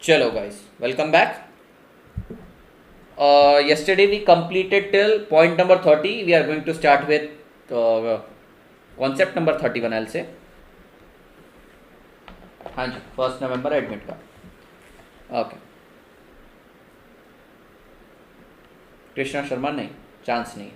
Chalo guys, welcome back. Yesterday we completed till point number 30. We are going to start with concept number 31. I'll say. हाँ जी, 1 नवंबर admit का. Okay. Krishna Sharma नहीं, chance नहीं.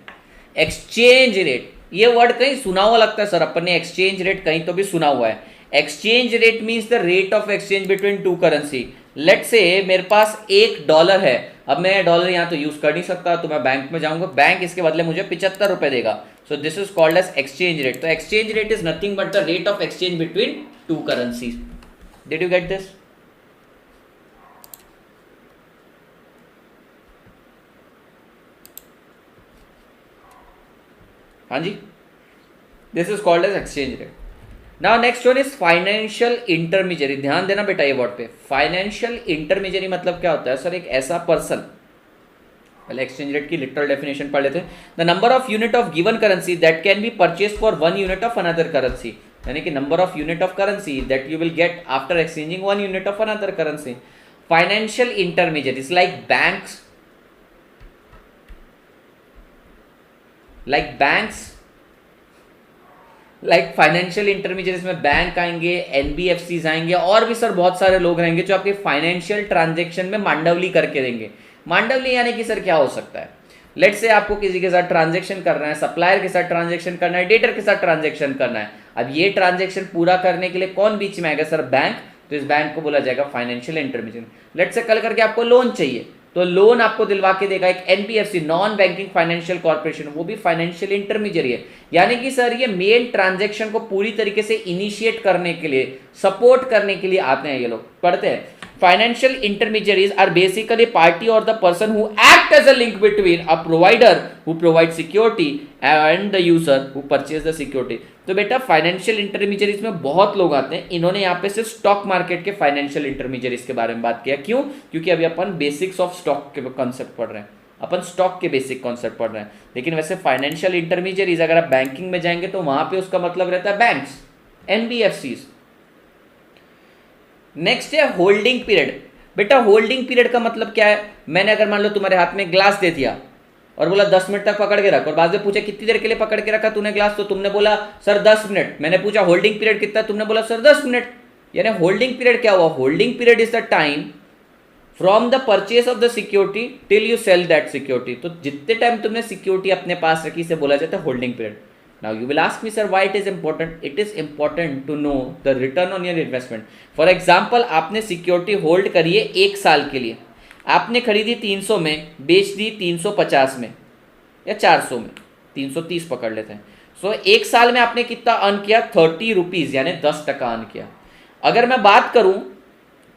Exchange rate, ये word कहीं सुना हुआ लगता है सर. अपन ने एक्सचेंज रेट कहीं तो भी सुना हुआ है. Exchange rate means the rate of exchange between two currency. Late से मेरे पास $1 है. अब मैं डॉलर यहाँ तो यूज कर नहीं सकता, तो मैं बैंक में जाऊंगा, बैंक इसके बदले मुझे 75 रुपए देगा. So this is called as exchange rate. तो exchange rate is nothing but the rate of exchange between two currencies. Did you get this? हाँ जी, this is called as exchange rate. Now next one is financial intermediary. ध्यान देना बेटा ये word पे. Financial intermediary मतलब क्या होता है सर? एक ऐसा पर्सन. पहले एक्सचेंज रेट की लिटरल डेफिनेशन पढ़ लेते हैं. The number of unit of given currency that can be purchase for 1 unit of another currency. यानी कि number of unit of currency that you will get after exchanging 1 unit of another currency. Financial intermediaries like banks, like financial intermediates में bank आएंगे, NBFCs आएंगे, और भी sir बहुत सारे लोग रहेंगे जो आपके फाइनेंशियल ट्रांजैक्शन में मांडवली करके देंगे. मांडवली यानी कि सर क्या हो सकता है? लेट से आपको किसी के साथ ट्रांजैक्शन करना है, सप्लायर के साथ ट्रांजैक्शन करना है, डेटर के साथ ट्रांजैक्शन करना है. अब ये ट्रांजैक्शन पूरा करने के लिए कौन बीच में आएगा सर? बैंक. तो इस बैंक को बोला जाएगा फाइनेंशियल इंटरमीडिएट. लेट से कल करके आपको लोन चाहिए, तो लोन आपको दिलवा के देगा एक NBFC, non banking financial corporation, वो भी फाइनेंशियल इंटरमीडियरी है. यानी कि सर ये मेन ट्रांजैक्शन को पूरी तरीके से इनिशिएट करने के लिए, सपोर्ट करने के लिए आते हैं ये लोग. पढ़ते हैं. Financial intermediaries are basically party or the person who act as a link between a provider who provide security and the user who purchase the security. तो बेटा फाइनेंशियल इंटरमीडियरीज में बहुत लोग आते हैं. इन्होंने यहाँ पे सिर्फ स्टॉक मार्केट के फाइनेंशियल इंटरमीडियरीज के बारे में बात किया. क्यों? क्योंकि अभी अपन बेसिक्स ऑफ स्टॉक के कॉन्सेप्ट पढ़ रहे हैं, अपन स्टॉक के बेसिक कॉन्सेप्ट पढ़ रहे हैं. लेकिन वैसे फाइनेंशियल इंटरमीडियरीज अगर आप बैंकिंग में जाएंगे तो वहां पे उसका मतलब रहता है बैंक्स, एनबीएफसीज. नेक्स्ट है होल्डिंग पीरियड. बेटा होल्डिंग पीरियड का मतलब क्या है? मैंने अगर मान लो तुम्हारे हाथ में ग्लास दे दिया और बोला 10 मिनट तक पकड़ के रख, और बाद में पूछा कितनी देर के लिए पकड़ के रखा तूने ग्लास, तो तुमने बोला सर 10 मिनट. मैंने पूछा होल्डिंग पीरियड कितना, तुमने बोला सर 10 मिनट. यानी होल्डिंग पीरियड क्या हुआ? Holding period is the time from the purchase of the security till you sell that security. तो जितने टाइम तुमने सिक्योरिटी अपने पास रखी से बोला जाता है holding period. Now you will ask me, sir, why it is important? It is important to know the return on your investment. For example, आपने सिक्योरिटी होल्ड करी है 1 साल के लिए. आपने खरीदी 300 में, बेच दी 350 में या 400 में, 330 पकड़ लेते हैं. सो 1 साल में आपने कितना अर्न किया? 30 रुपीज़, यानी 10% अर्न किया. अगर मैं बात करूं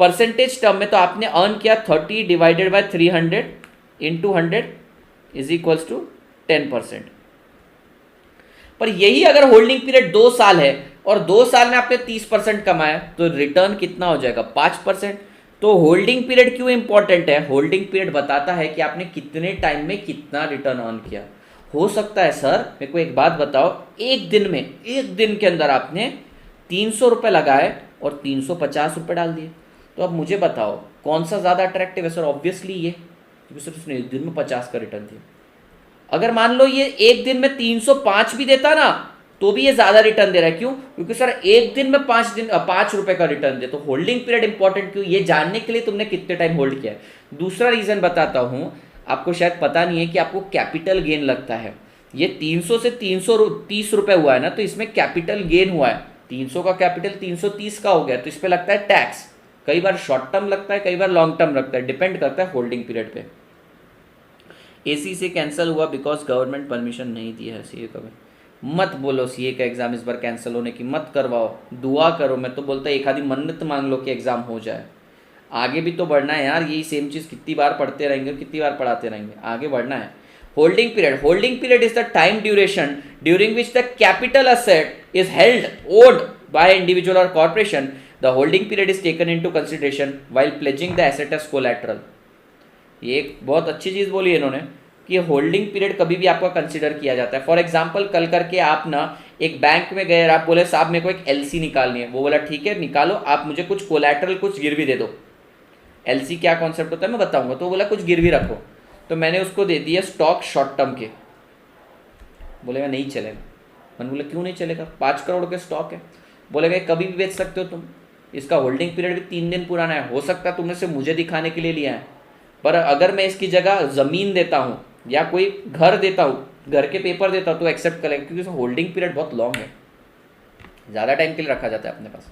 परसेंटेज टर्म में, तो आपने अर्न किया 30 divided by 300 into 100 is equals to 10%. पर यही अगर होल्डिंग पीरियड 2 साल है और 2 साल में आपने 30% कमाया, तो रिटर्न कितना हो जाएगा? 5%. तो होल्डिंग पीरियड क्यों इंपॉर्टेंट है? होल्डिंग पीरियड बताता है कि आपने कितने टाइम में कितना रिटर्न अर्न किया. हो सकता है सर, मेरे को एक बात बताओ, एक दिन के अंदर आपने 300 रुपये लगाए और 350 रुपये डाल दिए. तो अब मुझे बताओ कौन सा ज़्यादा अट्रैक्टिव है सर? ऑब्वियसली ये, क्योंकि सर उसने एक दिन में 50 का रिटर्न दिया. अगर मान लो ये एक दिन में 305 भी देता ना, तो भी ये ज्यादा रिटर्न दे रहा है. क्यों? क्योंकि सर एक दिन में 5 रुपए का रिटर्न दे. तो होल्डिंग पीरियड इंपॉर्टेंट क्यों? ये जानने के लिए तुमने कितने टाइम होल्ड किया है. दूसरा रीजन बताता हूं, आपको शायद पता नहीं है कि आपको कैपिटल गेन लगता है. ये 300 से 330 रुपए हुआ है ना, तो इसमें कैपिटल गेन हुआ है. 300 का कैपिटल 330 का हो गया, तो इस पर लगता है टैक्स. कई बार शॉर्ट टर्म लगता है, कई बार लॉन्ग टर्म लगता है, डिपेंड करता है होल्डिंग पीरियड पे. एसी से कैंसिल हुआ बिकॉज गवर्नमेंट परमिशन नहीं दी है सीए का. मत बोलो सीए का एग्जाम इस बार कैंसिल होने की, मत करवाओ, दुआ करो. मैं तो बोलता एक आधी मन्नत मांग लो कि एग्जाम हो जाए. आगे भी तो बढ़ना है यार, यही सेम चीज़ कितनी बार पढ़ते रहेंगे, कितनी बार पढ़ाते रहेंगे, आगे बढ़ना है. Holding period is the time duration during which the capital asset is held owned by individual or corporation. The holding period is taken into consideration while pledging the asset as collateral. ये एक बहुत अच्छी चीज़ बोली है इन्होंने कि holding period कभी भी आपका कंसीडर किया जाता है. फॉर एग्जांपल कल करके आप ना एक बैंक में गए और आप बोले साहब मेरे को एक एलसी निकालनी है. वो बोला ठीक है निकालो, आप मुझे कुछ कोलैटरल, कुछ गिरवी दे दो. एलसी क्या कॉन्सेप्ट होता है मैं बताऊंगा। तो बोला कुछ गिरवी रखो, तो मैंने उसको दे दिया स्टॉक शॉर्ट टर्म के, बोलेगा नहीं चलेगा। मैंने बोला क्यों नहीं चलेगा, 5 करोड़ के स्टॉक है। बोलेगा कभी भी बेच सकते हो तुम, इसका होल्डिंग पीरियड भी 3 दिन पुराना है, हो सकता है तुमने सिर्फ मुझे दिखाने के लिए लिया है, पर अगर मैं इसकी जगह ज़मीन देता हूँ या कोई घर देता हूँ, घर के पेपर देता हूँ तो एक्सेप्ट करेगा, क्योंकि उसका होल्डिंग पीरियड बहुत लॉन्ग है, ज़्यादा टाइम के लिए रखा जाता है अपने पास।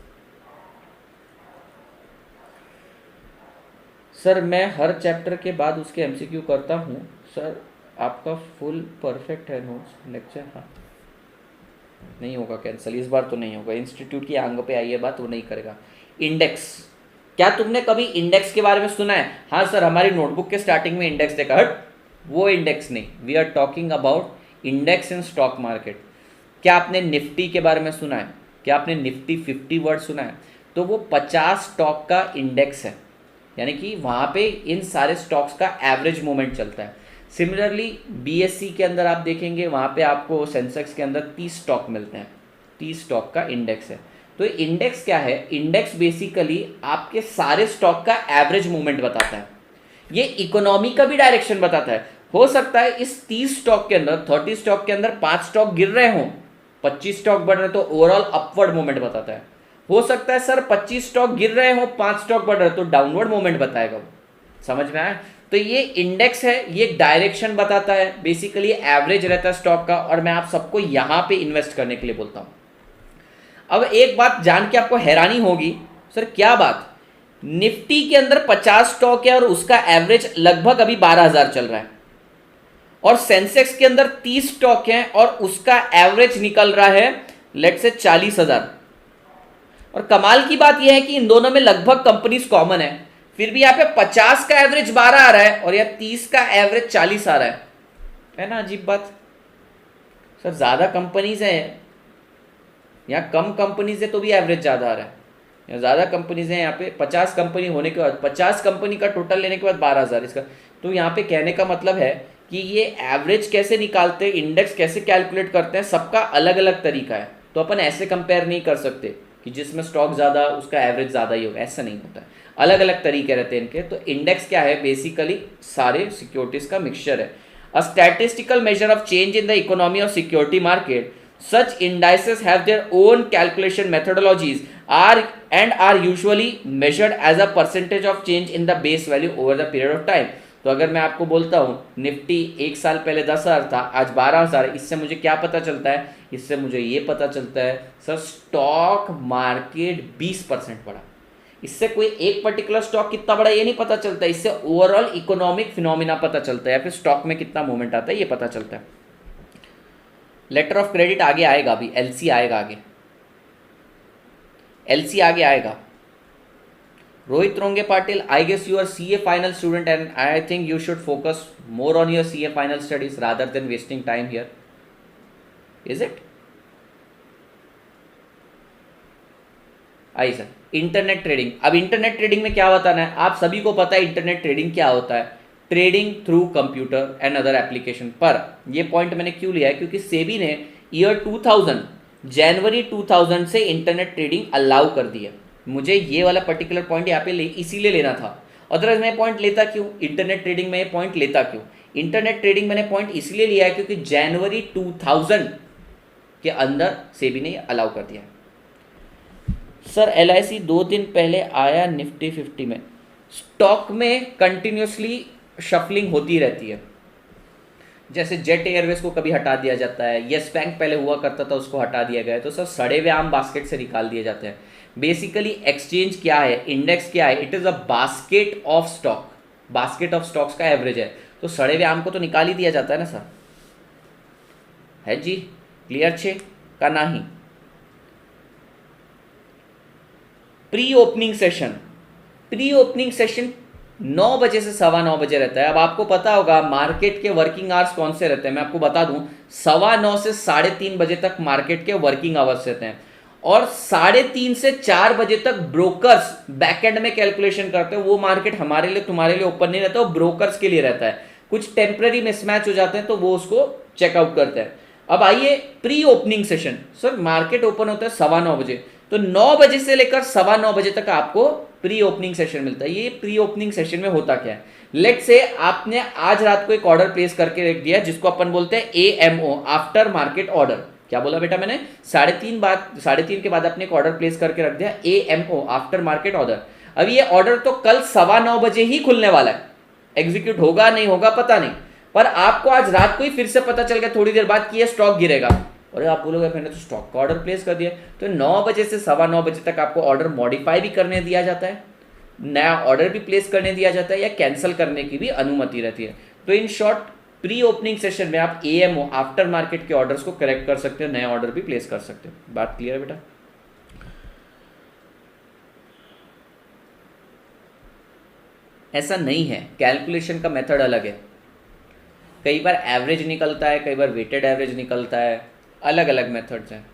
सर मैं हर चैप्टर के बाद उसके एमसीक्यू करता हूँ। सर आपका फुल परफेक्ट है नोट्स लेक्चर। हाँ नहीं होगा कैंसिल, इस बार तो नहीं होगा, इंस्टीट्यूट की आंग पे आई है बात, वो नहीं करेगा। इंडेक्स, क्या तुमने कभी इंडेक्स के बारे में सुना है? हाँ सर हमारी नोटबुक के स्टार्टिंग में इंडेक्स देखा। हट, वो इंडेक्स नहीं, we are talking about index in stock market. क्या आपने निफ्टी के बारे में सुना है? क्या आपने निफ्टी 50 वर्ड सुना है? तो वो 50 स्टॉक का इंडेक्स है, यानी कि वहाँ पे इन सारे स्टॉक्स का एवरेज मूवमेंट चलता है। सिमिलरली बीएससी के अंदर आप देखेंगे, वहाँ पे आपको सेंसेक्स के अंदर 30 स्टॉक मिलते हैं, 30 स्टॉक का इंडेक्स है। तो इंडेक्स क्या है? इंडेक्स बेसिकली आपके सारे स्टॉक का एवरेज मूवमेंट बताता है, ये इकोनॉमी का भी डायरेक्शन बताता है। हो सकता है इस 30 स्टॉक के अंदर, 30 स्टॉक के अंदर 5 स्टॉक गिर रहे हों, 25 स्टॉक बढ़ रहे, तो ओवरऑल अपवर्ड मूवमेंट बताता है। हो सकता है सर 25 स्टॉक गिर रहे हो, 5 स्टॉक बढ़ रहे, तो डाउनवर्ड मूवमेंट बताएगा वो। समझ में आया? तो ये इंडेक्स है, ये डायरेक्शन बताता है, बेसिकली एवरेज रहता है स्टॉक का, और मैं आप सबको यहां पे इन्वेस्ट करने के लिए बोलता हूं। अब एक बात जान के आपको हैरानी होगी, सर क्या बात, निफ्टी के अंदर 50 स्टॉक है और उसका एवरेज लगभग अभी 12,000 चल रहा है, और सेंसेक्स के अंदर 30 स्टॉक हैं और उसका एवरेज निकल रहा है लेट से 40,000। और कमाल की बात यह है कि इन दोनों में लगभग कंपनीज कॉमन है, फिर भी यहाँ पे 50 का एवरेज 12 आ रहा है और यहाँ 30 का एवरेज 40 आ रहा है ना? अजीब बात। सर ज्यादा कंपनीज है, यहाँ कम कंपनीज है तो भी एवरेज ज्यादा आ रहा है, यहाँ ज्यादा कंपनीज है, यहाँ पे 50 कंपनी होने के बाद 50 कंपनी का टोटल लेने के बाद 12,000 इसका। तो यहाँ पे कहने का मतलब है कि ये एवरेज कैसे निकालते हैं, इंडेक्स कैसे कैलकुलेट करते हैं, सबका अलग अलग तरीका है। तो अपन ऐसे कंपेयर नहीं कर सकते कि जिसमें स्टॉक ज़्यादा उसका एवरेज ज़्यादा ही होगा, ऐसा नहीं होता है, अलग अलग तरीके रहते हैं इनके। तो इंडेक्स क्या है? बेसिकली सारे सिक्योरिटीज़ का मिक्सचर है, अ statistical measure of change in the economy of security market. Such indices have their own calculation methodologies and are usually measured as a percentage of change in the base value over the period of time। तो अगर मैं आपको बोलता हूँ Nifty 1 साल पहले 10,000 था, आज 12,000, इससे मुझे क्या पता चलता है? इससे मुझे ये पता चलता है सर स्टॉक मार्केट 20% बढ़ा। इससे कोई एक पर्टिकुलर स्टॉक कितना बढ़ा ये नहीं पता चलता, इससे ओवरऑल इकोनॉमिक फिनोमिना पता चलता है, या फिर स्टॉक में कितना मूवमेंट आता है ये पता चलता है। लेटर ऑफ क्रेडिट आगे आएगा, अभी एलसी आएगा आगे, एलसी आगे आएगा। Rohit Ronge Patil, I guess you are CA final student and I think you should focus more on your CA final studies rather than wasting time here, is it? आई sir, internet trading. अब internet trading में क्या बताना है? आप सभी को पता है इंटरनेट ट्रेडिंग क्या होता है, trading through computer and other application. पर ये पॉइंट मैंने क्यों लिया है? क्योंकि सेबी ने ईयर 2000 जनवरी 2000 से इंटरनेट ट्रेडिंग अलाउ कर दी है। मुझे ये वाला पर्टिकुलर पॉइंट यहाँ पे इसीलिए लेना था, अदरवाइज मैं पॉइंट लेता क्यों? इंटरनेट ट्रेडिंग में ये पॉइंट लेता क्यों? इंटरनेट ट्रेडिंग मैंने पॉइंट इसलिए लिया है क्योंकि जनवरी 2000 के अंदर सेबी ने अलाउ कर दिया है। सर एलआईसी 2 दिन पहले आया निफ्टी 50 में, स्टॉक में कंटिन्यूसली शफलिंग होती रहती है, जैसे जेट एयरवेज को कभी हटा दिया जाता है, येस बैंक पहले हुआ करता था उसको हटा दिया गया है, तो सब सड़े हुए आम बास्केट से निकाल दिए जाते हैं। बेसिकली एक्सचेंज क्या है, इंडेक्स क्या है? It is a basket of stock, basket of stocks का एवरेज है, तो सड़े हुए आम को तो निकाल ही दिया जाता है ना सर, है जी? क्लियर छे का नहीं? Pre opening session, pre opening session 9 बजे से 9:15 बजे रहता है। अब आपको पता होगा मार्केट के वर्किंग आवर्स कौन से रहते हैं, मैं आपको बता दूं, 9:15 से 3:30 बजे तक मार्केट के वर्किंग आवर्स रहते हैं, और 3:30 से 4 बजे तक ब्रोकर्स बैकएंड में कैलकुलेशन करते हैं। वो मार्केट हमारे लिए तुम्हारे लिए ओपन नहीं रहता, वो ब्रोकर्स के लिए रहता है, कुछ टेम्पररी मिसमैच हो जाते हैं तो वो उसको चेकआउट करते हैं। अब आइए pre opening session, sir market open होता है 9:15 बजे, तो 9 बजे से लेकर 9:15 बजे तक आपको प्री ओपनिंग सेशन मिलता है। ये प्री ओपनिंग सेशन में होता क्या है, लेट्स से आपने आज रात को एक ऑर्डर प्लेस करके रख दिया जिसको अपन बोलते हैं AMO, आफ्टर मार्केट ऑर्डर। क्या बोला बेटा मैंने, 3:30 के बाद आपने एक ऑर्डर प्लेस करके रख दिया AMO, आफ्टर मार्केट ऑर्डर। अब ये ऑर्डर तो कल 9:15 बजे ही खुलने वाला है, एग्जीक्यूट होगा नहीं होगा पता नहीं, पर आपको आज रात को ही फिर से पता चल गया थोड़ी देर बाद कि ये स्टॉक गिरेगा, और आप बोलोगे मैंने तो स्टॉक का ऑर्डर प्लेस कर दिया। तो 9 बजे से 9:15 बजे तक आपको ऑर्डर मॉडिफाई भी करने दिया जाता है, नया ऑर्डर भी प्लेस करने दिया जाता है, या कैंसिल करने की भी अनुमति रहती है। तो in short pre opening session में आप AMO, आफ्टर मार्केट के ऑर्डर्स को करेक्ट कर सकते हो, नया ऑर्डर भी प्लेस कर सकते हो। बात क्लियर है बेटा? ऐसा नहीं है, कैलकुलेशन का मेथड अलग है, कई बार एवरेज निकलता है, कई बार वेटेड एवरेज निकलता है, अलग अलग मेथड्स हैं।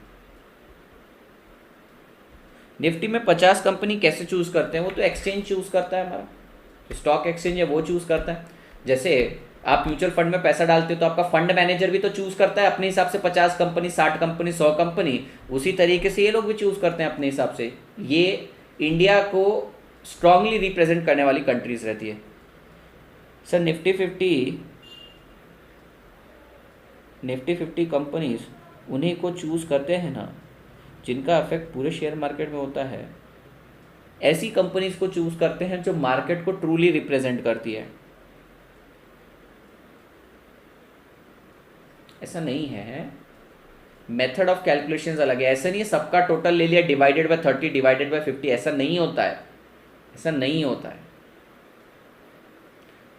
निफ्टी में 50 कंपनी कैसे चूज करते हैं, वो तो एक्सचेंज चूज करता है, हमारा स्टॉक एक्सचेंज है वो चूज करता है। जैसे आप म्यूचुअल फंड में पैसा डालते हो तो आपका फंड मैनेजर भी तो चूज करता है अपने हिसाब से 50 कंपनी, 60 कंपनी, 100 कंपनी, उसी तरीके से ये लोग भी चूज करते हैं अपने हिसाब से। ये इंडिया को स्ट्रांगली रिप्रेजेंट करने वाली कंट्रीज रहती है। सर निफ्टी 50 कंपनीज उन्हीं को चूज करते हैं ना जिनका इफेक्ट पूरे शेयर मार्केट में होता है, ऐसी कंपनीज को चूज करते हैं जो मार्केट को ट्रूली रिप्रेजेंट करती है। ऐसा नहीं है, मेथड ऑफ कैलकुलेशंस अलग है। ऐसा नहीं है सबका टोटल ले लिया डिवाइडेड बाय 30 डिवाइडेड बाय 50, ऐसा नहीं होता है, ऐसा नहीं होता है।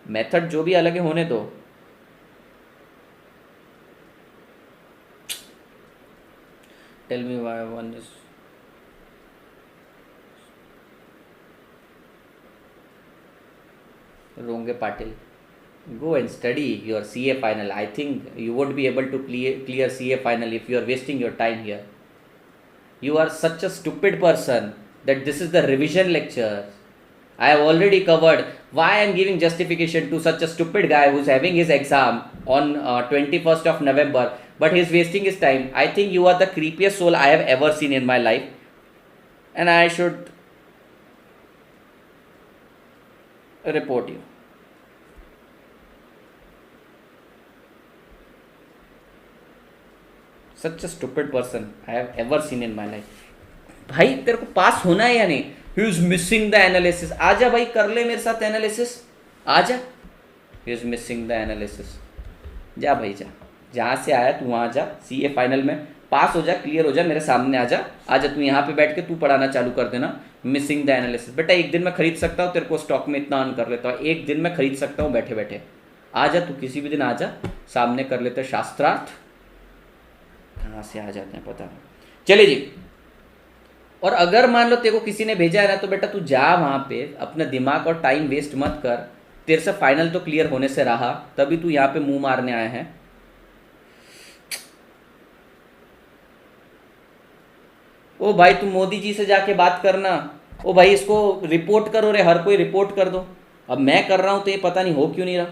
मेथड जो भी अलग है होने दो। Tell me why one is Ronge Patil, go and study your CA final. I think you won't be able to clear CA final if you are wasting your time here. You are such a stupid person that this is the revision lecture. I have already covered why I am giving justification to such a stupid guy who is having his exam on 21st of November, but he is wasting his time. I think you are the creepiest soul I have ever seen in my life, and I should report you. Such a stupid person I have ever seen in my life. भाई तेरे को पास होना है या नहीं? He is missing the analysis. आजा भाई कर ले मेरे साथ एनालिसिस, आजा। He is missing the analysis. जा भाई जा, जहाँ से आया तू वहाँ जा, CA फाइनल में पास हो जा, क्लियर हो जा, मेरे सामने आजा, आजा तू यहाँ पे बैठ के तू पढ़ाना चालू कर देना। मिसिंग द एनालिसिस बेटा एक दिन में खरीद सकता हूँ, तेरे को स्टॉक में इतना अर्न कर लेता हूँ, एक दिन में खरीद सकता हूँ बैठे बैठे। आजा तू किसी भी दिन आजा, सामने कर लेते शास्त्रार्थ। कहाँ से आ जाते हैं पता नहीं। चलिए जी, और अगर मान लो तेरे को किसी ने भेजा है ना तो बेटा तू जा वहाँ पे, अपना दिमाग और टाइम वेस्ट मत कर। तेरे से फाइनल तो क्लियर होने से रहा, तभी तू यहाँ पे मुंह मारने आया है। ओ भाई तू मोदी जी से जाके बात करना, ओ भाई इसको रिपोर्ट करो रे, हर कोई रिपोर्ट कर दो। अब मैं कर रहा हूँ तो ये पता नहीं हो क्यों नहीं रहा।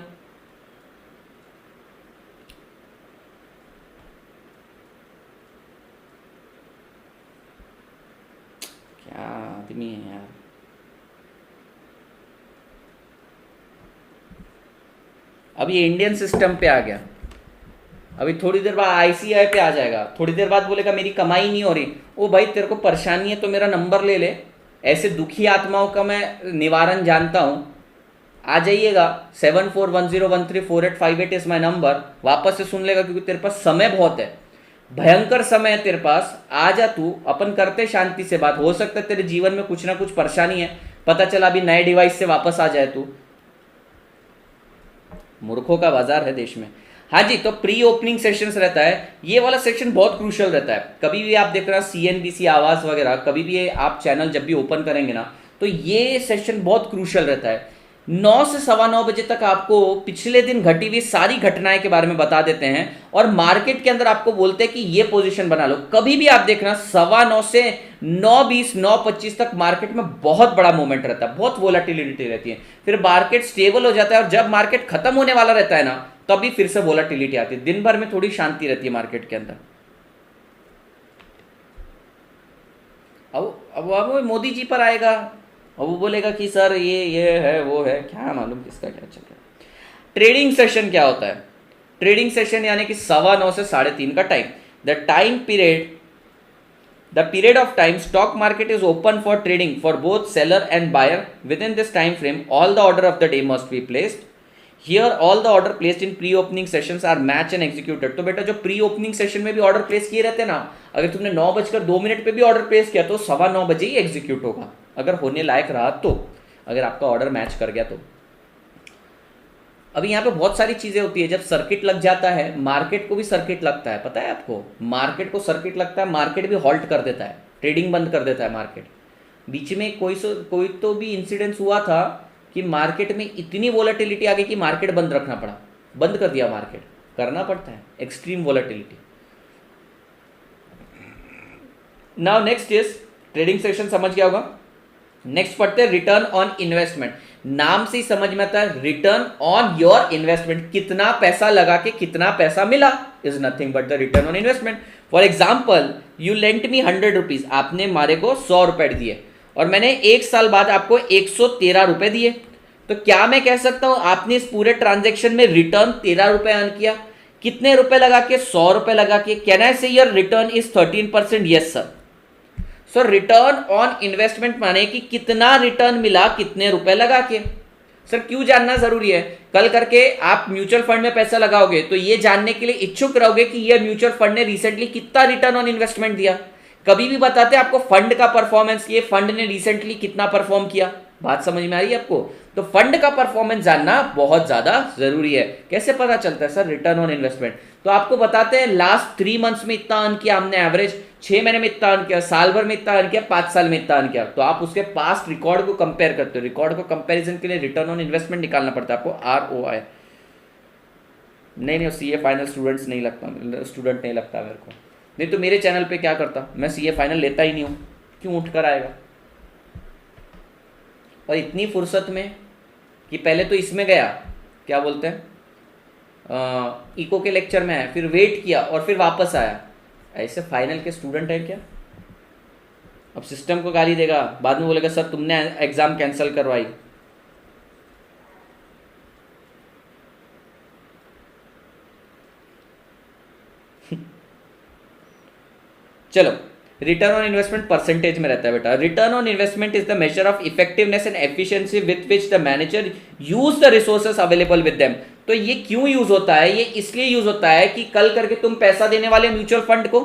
क्या आदमी है यार। अब ये इंडियन सिस्टम पे आ गया, अभी थोड़ी देर बाद ICI पे आ जाएगा, थोड़ी देर बाद बोलेगा मेरी कमाई नहीं हो रही। ओ भाई तेरे को परेशानी है तो मेरा नंबर ले ले, ऐसे दुखी आत्माओं का मैं निवारण जानता हूँ। आ जाइएगा, 7410134858 इज माई नंबर। वापस से सुन लेगा क्योंकि तेरे पास समय बहुत है, भयंकर समय है तेरे पास। आ जा तू, अपन करते शांति से बात। हो सकता है तेरे जीवन में कुछ ना कुछ परेशानी है, पता चला अभी नए डिवाइस से वापस आ जाए तू। मूर्खों का बाजार है देश में। हाँ जी, तो प्री ओपनिंग सेशंस रहता है, ये वाला सेक्शन बहुत क्रूशियल रहता है। कभी भी आप देख रहे हैं CNBC आवाज वगैरह, कभी भी आप चैनल जब भी ओपन करेंगे ना तो ये सेशन बहुत क्रूशियल रहता है। 9 से 9:15 बजे तक आपको पिछले दिन घटी हुई सारी घटनाएं के बारे में बता देते हैं, और मार्केट के अंदर आपको बोलते हैं कि ये पोजीशन बना लो। कभी भी आप देखना 9:15 से 9:20 9:25 तक मार्केट में बहुत बड़ा मूवमेंट रहता है, बहुत वोलाटिलिटी रहती है। फिर मार्केट स्टेबल हो जाता है, और जब मार्केट खत्म होने वाला रहता है ना तभी फिर से वोलाटिलिटी आती है। दिन भर में थोड़ी शांति रहती है मार्केट के अंदर। अब मोदी जी पर आएगा, और वो बोलेगा कि सर ये है वो है, क्या मालूम किसका क्या चल रहा है। ट्रेडिंग सेशन क्या होता है? ट्रेडिंग सेशन यानी कि 9:15 से 3:30 का time. The period of time stock market is open for trading for both seller and buyer. Within this time frame, all the order of the day must be placed. Here, all the order placed in pre-opening sessions are matched and executed. तो बेटा जो pre-opening session में भी order place किए रहते हैं ना, अगर तुमने 9:02 पे भी ऑर्डर प्लेस किया तो 9:15 बजे ही एग्जीक्यूट होगा, अगर होने लायक रहा तो, अगर आपका ऑर्डर मैच कर गया तो। अभी यहाँ पे बहुत सारी चीजें होती है। जब सर्किट लग जाता है, मार्केट को भी सर्किट लगता है, पता है आपको? मार्केट को सर्किट लगता है, मार्केट भी हॉल्ट कर देता है, ट्रेडिंग बंद कर देता है मार्केट। बीच में कोई तो भी इंसिडेंस हुआ था कि मार्केट में इतनी वोलेटिलिटी आ गई कि मार्केट बंद रखना पड़ा, बंद कर दिया मार्केट, करना पड़ता है extreme volatility. Now next is trading session, समझ गया होगा। नेक्स्ट पढ़ते हैं रिटर्न ऑन इन्वेस्टमेंट। नाम से ही समझ में आता है रिटर्न ऑन योर इन्वेस्टमेंट, कितना पैसा लगा के कितना पैसा मिला, is nothing but the return on investment. For example, you lent me 100 rupees, आपने मारे को 100 रुपए दिए और मैंने 1 साल बाद आपको 113 रुपए दिए, तो क्या मैं कह सकता हूं आपने इस पूरे ट्रांजेक्शन में रिटर्न 13 रुपए अर्न किया? कितने रुपए लगा के? 100 रुपए लगा के। कैन आई से your return is 13%? Yes sir. So return on investment माने कि कितना रिटर्न मिला कितने रुपए लगा के। सर क्यों जानना जरूरी है? कल करके आप म्यूचुअल फंड में पैसा लगाओगे तो ये जानने के लिए इच्छुक रहोगे कि ये म्यूचुअल फंड ने रिसेंटली कितना रिटर्न ऑन इन्वेस्टमेंट दिया। कभी भी बताते हैं आपको फंड का परफॉर्मेंस, ये फंड ने रिसेंटली कितना परफॉर्म किया। बात समझ में आ रही है आपको? तो फंड का परफॉर्मेंस जानना बहुत ज्यादा जरूरी है। कैसे पता चलता है सर रिटर्न ऑन इन्वेस्टमेंट? तो आपको बताते हैं लास्ट 3 मंथ्स में इतना अर्न किया हमने, एवरेज 6 महीने में इतना अर्न किया, साल भर में इतना अर्न किया, 5 साल में इतना अर्न किया। तो आप उसके पास्ट रिकॉर्ड को कंपेयर करते हो। रिकॉर्ड को कंपेरिजन के लिए रिटर्न ऑन इन्वेस्टमेंट निकालना पड़ता है आपको, ROI। नहीं CA फाइनल स्टूडेंट्स नहीं लगता, स्टूडेंट नहीं लगता मेरे को, नहीं तो मेरे चैनल पे क्या करता, मैं CA फाइनल लेता ही नहीं हूँ, क्यों उठ कर आएगा। और इतनी फुर्सत में कि पहले तो इसमें गया, क्या बोलते हैं, इको के लेक्चर में है, फिर वेट किया और फिर वापस आया। ऐसे फाइनल के स्टूडेंट है क्या? अब सिस्टम को गाली देगा, बाद में बोलेगा सर तुमने एग्जाम कैंसिल करवाई। चलो, रिटर्न ऑन इन्वेस्टमेंट परसेंटेज में रहता है बेटा। Return on investment is the measure of effectiveness and efficiency with which the manager use the resources available with them. तो ये क्यों यूज होता है? ये इसलिए यूज होता है कि कल करके तुम पैसा देने वाले म्यूचुअल फंड को,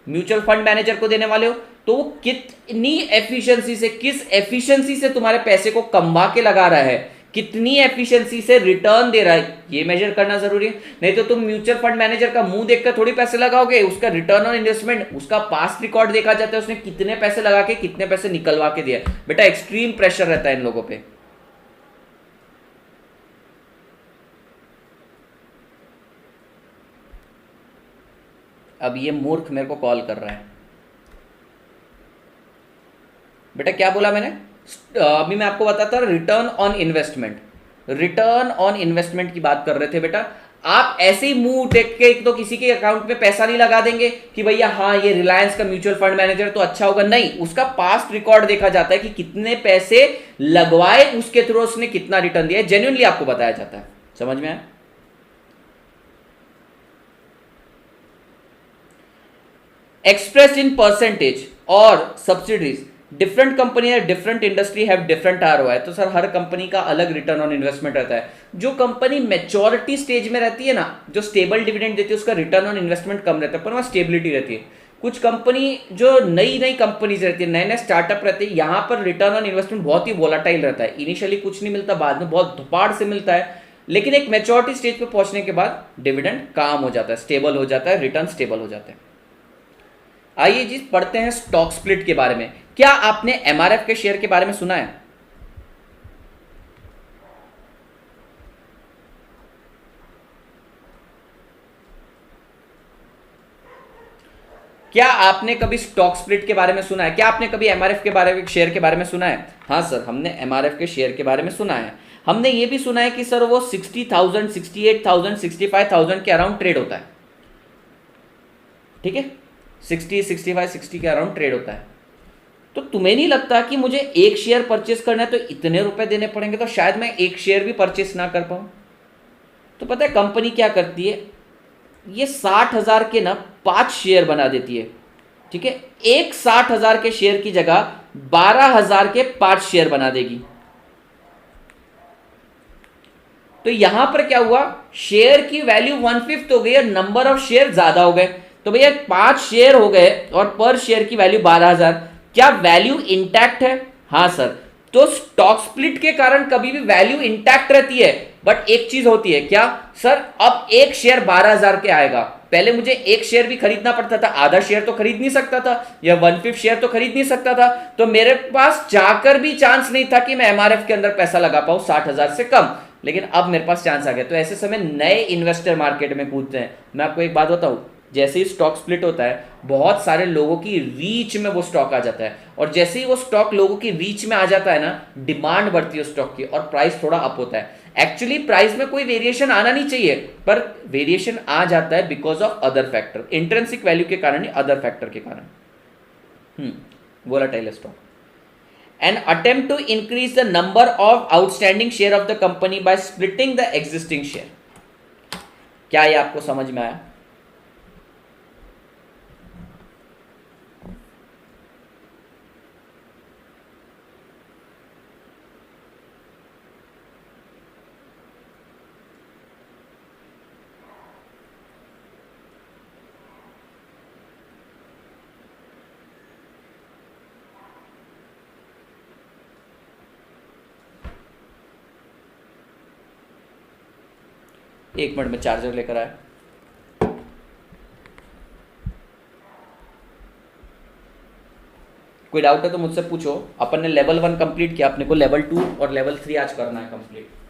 म्यूचुअल फंड मैनेजर को देने वाले हो, तो वो कितनी एफिशिएंसी से, किस एफिशिएंसी से तुम्हारे पैसे को कमा के लगा रहा है, कितनी एफिशिएंसी से रिटर्न दे रहा है, ये मेजर करना जरूरी है। नहीं तो तुम म्यूचुअल फंड मैनेजर का मुंह देखकर थोड़ी पैसे लगाओगे, उसका रिटर्न ऑन इन्वेस्टमेंट, उसका पास्ट रिकॉर्ड देखा जाता है, उसने कितने पैसे लगा के कितने पैसे निकलवा के दिया। बेटा एक्सट्रीम प्रेशर रहता है इन लोगों पे। अब ये मूर्ख मेरे को कॉल कर रहा है। बेटा क्या बोला मैंने? अभी मैं आपको बताता हूं return on investment, return on investment की बात कर रहे थे बेटा। आप ऐसे ही मुंह देख के तो किसी के अकाउंट में पैसा नहीं लगा देंगे कि भैया हाँ ये रिलायंस का म्यूचुअल फंड मैनेजर तो अच्छा होगा, नहीं, उसका पास्ट रिकॉर्ड देखा जाता है कि कितने पैसे लगवाए, उसके थ्रू उसने कितना रिटर्न दिया, जेन्युइनली आपको बताया जाता है। समझ में आया? expressed in percentage और subsidies, डिफरेंट कंपनी है, different industry have different ROI। तो सर हर कंपनी का अलग रिटर्न ऑन इन्वेस्टमेंट रहता है। जो कंपनी मैच्योरिटी स्टेज में रहती है ना, जो स्टेबल डिविडेंड देती है, उसका रिटर्न ऑन इन्वेस्टमेंट कम रहता है, पर वहाँ स्टेबिलिटी रहती है। कुछ कंपनी जो नई नई कंपनीज रहती है, नए नए स्टार्टअप रहते हैं, यहाँ पर रिटर्न ऑन इन्वेस्टमेंट बहुत ही वोलाटाइल रहता है। इनिशियली कुछ नहीं मिलता, बाद में बहुत धुपाड़ से मिलता है, लेकिन एक मैच्योरिटी स्टेज पर पहुंचने के बाद डिविडेंड काम हो जाता है, स्टेबल हो जाता है, रिटर्न स्टेबल हो जाते हैं। आइए जी पढ़ते हैं स्टॉक स्प्लिट के बारे में। क्या आपने MRF के शेयर के बारे में सुना है? क्या आपने कभी स्टॉक स्प्लिट के बारे में सुना है? क्या आपने कभी MRF के बारे में, शेयर के बारे में सुना है? हाँ सर, हमने MRF के शेयर के बारे में सुना है। हमने ये भी सुना है कि सर वो 60,000, 68,000, 65,000 के अराउंड ट्रेड होता है। ठीक है, 60, 65, 60 के अराउंड ट्रेड होता है। तो तुम्हें नहीं लगता कि मुझे एक शेयर परचेस करना है तो इतने रुपए देने पड़ेंगे, तो शायद मैं एक शेयर भी परचेस ना कर पाऊं। तो पता है कंपनी क्या करती है, ये 60,000 के ना 5 शेयर बना देती है, ठीक है। एक 60,000 के शेयर की जगह 12,000 के 5 शेयर बना देगी। तो यहां पर क्या हुआ, शेयर की वैल्यू 1/5 हो गई और नंबर ऑफ शेयर ज्यादा हो गए। तो भैया 5 शेयर हो गए और पर शेयर की वैल्यू 12,000, क्या वैल्यू इंटैक्ट है? हाँ सर। तो स्टॉक स्प्लिट के कारण कभी भी वैल्यू इंटैक्ट रहती है, बट एक चीज होती है, क्या सर, अब एक शेयर 12,000 के आएगा, पहले मुझे एक शेयर भी खरीदना पड़ता था, आधा शेयर तो खरीद नहीं सकता था, या 1/5 शेयर तो खरीद नहीं सकता था, तो मेरे पास जाकर भी चांस नहीं था कि मैं एमआरएफ के अंदर पैसा लगा पाऊं 60,000 से कम। लेकिन अब मेरे पास चांस आ गया। तो ऐसे समय नए इन्वेस्टर मार्केट में कूदते हैं। मैं आपको एक बात बताऊं, जैसे ही स्टॉक स्प्लिट होता है बहुत सारे लोगों की रीच में वो स्टॉक आ जाता है, और जैसे ही वो स्टॉक लोगों की रीच में आ जाता है ना, डिमांड बढ़ती है स्टॉक की और प्राइस थोड़ा अप होता है। एक्चुअली प्राइस में कोई वेरिएशन आना नहीं चाहिए, पर वेरिएशन आ जाता है because of other factor, intrinsic value के कारण, अदर फैक्टर के कारण। Volatile stock. An attempt to increase the number of outstanding share of the company by splitting the existing share। क्या ये आपको समझ में आया? एक मिनट में चार्जर लेकर आया। कोई डाउट है तो मुझसे पूछो। अपन ने लेवल 1 कंप्लीट किया, अपने को लेवल 2 और लेवल 3 आज करना है कंप्लीट।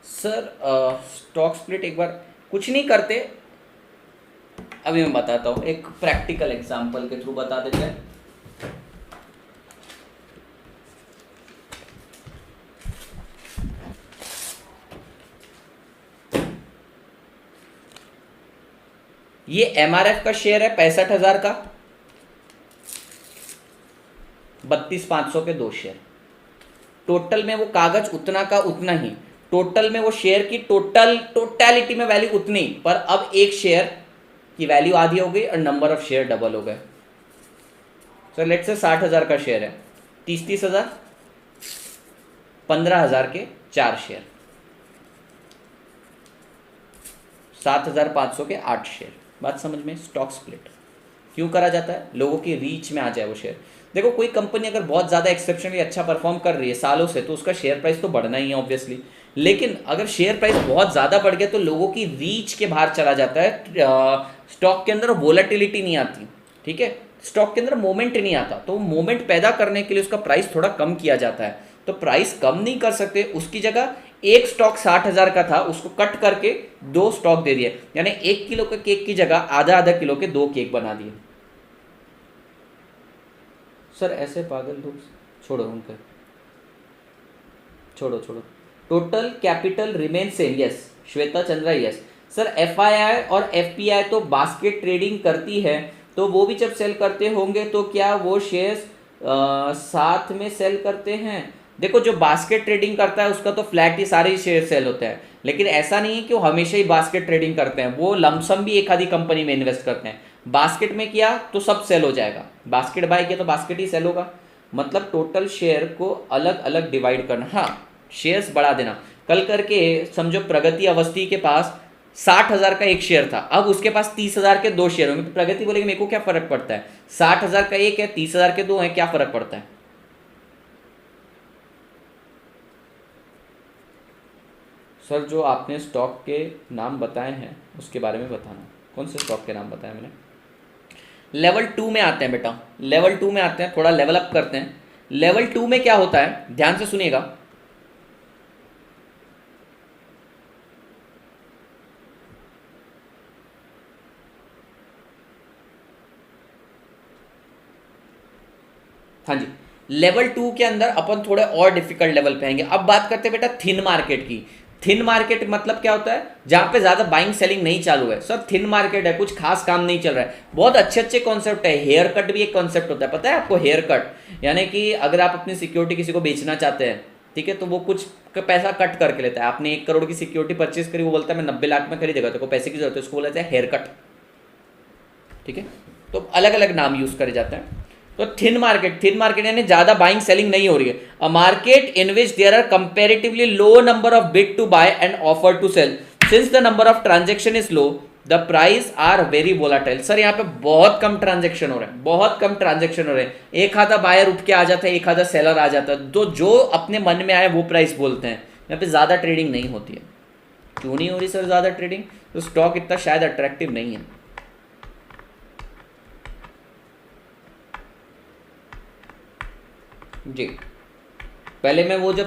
सर स्टॉक स्प्लिट एक बार कुछ नहीं करते, अभी मैं बताता हूँ, एक प्रैक्टिकल एग्जांपल के थ्रू बता देते हैं। ये एमआरएफ का शेयर है 65,000 का, 32,500 के 2 शेयर। टोटल में वो कागज उतना का उतना ही, टोटल में वो शेयर की टोटलिटी में वैल्यू उतनी, पर अब एक शेयर की वैल्यू आधी हो गई और नंबर ऑफ शेयर डबल हो गए। सो लेट्स से 60,000 का शेयर है, 30,000, 15,000 के 4 शेयर, 7,500 के 8 शेयर। बात समझ में? स्टॉक स्प्लिट क्यों करा जाता है? लोगों की रीच में आ जाए वो शेयर। देखो कोई कंपनी अगर बहुत ज़्यादा एक्सेप्शनली अच्छा परफॉर्म कर रही है सालों से, तो उसका शेयर प्राइस तो बढ़ना ही है ऑब्वियसली। लेकिन अगर शेयर प्राइस बहुत ज़्यादा बढ़ गया तो लोगों की रीच के बाहर चला जाता है, स्टॉक के अंदर वोलेटिलिटी नहीं आती, ठीक है, स्टॉक के अंदर मोमेंट नहीं आता। तो मोमेंट पैदा करने के लिए उसका प्राइस थोड़ा कम किया जाता है। तो प्राइस कम नहीं कर सकते, उसकी जगह एक स्टॉक 60,000 का था, उसको कट करके 2 स्टॉक दे दिए, यानी 1 किलो के केक की जगह आधा किलो के 2 केक बना दिए। सर ऐसे पागल लोग, छोड़ो उनका, छोड़ो। Total capital remain same, yes. Shweta Chandra, yes. Sir FII और एफपीआई तो बास्केट ट्रेडिंग करती है, तो वो भी जब सेल करते होंगे तो क्या वो शेयर्स साथ में सेल करते हैं? देखो जो बास्केट ट्रेडिंग करता है उसका तो फ्लैट ही सारे शेयर सेल होते हैं, लेकिन ऐसा नहीं है कि वो हमेशा ही बास्केट ट्रेडिंग करते हैं, वो लमसम भी एक आधी कंपनी में इन्वेस्ट करते हैं। बास्केट में किया तो सब सेल हो जाएगा, बास्केट बाय किया तो बास्केट ही सेल होगा। मतलब टोटल शेयर को अलग अलग डिवाइड करना, हाँ शेयर्स बढ़ा देना। कल करके समझो प्रगति अवस्थी के पास 60,000 का एक शेयर था, अब उसके पास 30,000 के दो शेयर होंगे, तो प्रगति बोलेगी मेरे को क्या फर्क पड़ता है, 60,000 का एक है 30,000 के दो हैं, क्या फर्क पड़ता है। सर जो आपने स्टॉक के नाम बताए हैं उसके बारे में बताना, कौन से स्टॉक के नाम बताए मैंने। लेवल 2 में आते हैं बेटा, लेवल 2 में आते हैं, थोड़ा लेवल अप करते हैं। लेवल 2 में क्या होता है, ध्यान से सुनिएगा। हाँ जी, लेवल 2 के अंदर अपन थोड़े और डिफिकल्ट लेवल पे आएंगे। अब बात करते हैं बेटा थिन मार्केट की। थिन मार्केट मतलब क्या होता है, जहां पे ज्यादा बाइंग सेलिंग नहीं चालू है। सर थिन मार्केट है, कुछ खास काम नहीं चल रहा है, बहुत अच्छे अच्छे कॉन्सेप्ट है। हेयर कट भी एक कॉन्सेप्ट होता है, पता है आपको हेयर कट, यानी कि अगर आप अपनी सिक्योरिटी किसी को बेचना चाहते हैं, ठीक है, तो वो कुछ पैसा कट करके लेता है। आपने 1 करोड़ की सिक्योरिटी परचेज करी, वो बोलता है मैं 90 लाख में खरीदेगा, तो पैसे की जरूरत है, उसको बोला जाता है हेयर कट, ठीक है। तो अलग अलग नाम यूज करे जाते हैं। तो थिन मार्केट यानी ज्यादा बाइंग सेलिंग नहीं हो रही है। A market in which there are comparatively low number of bid to buy and offer to sell, since the number of transaction is low the price are very volatile. Sir यहाँ पे बहुत कम transaction हो रहे हैं, बहुत कम transaction हो रहे हैं। एक आधा बायर उठ के आ जाता है, एक आधा सेलर आ जाता है, तो जो अपने मन में आए वो प्राइस बोलते हैं। यहाँ पे ज्यादा ट्रेडिंग नहीं होती है। क्यों नहीं हो रही सर ज्यादा ट्रेडिंग, तो स्टॉक इतना शायद अट्रैक्टिव नहीं है। जी, पहले मैं वो जब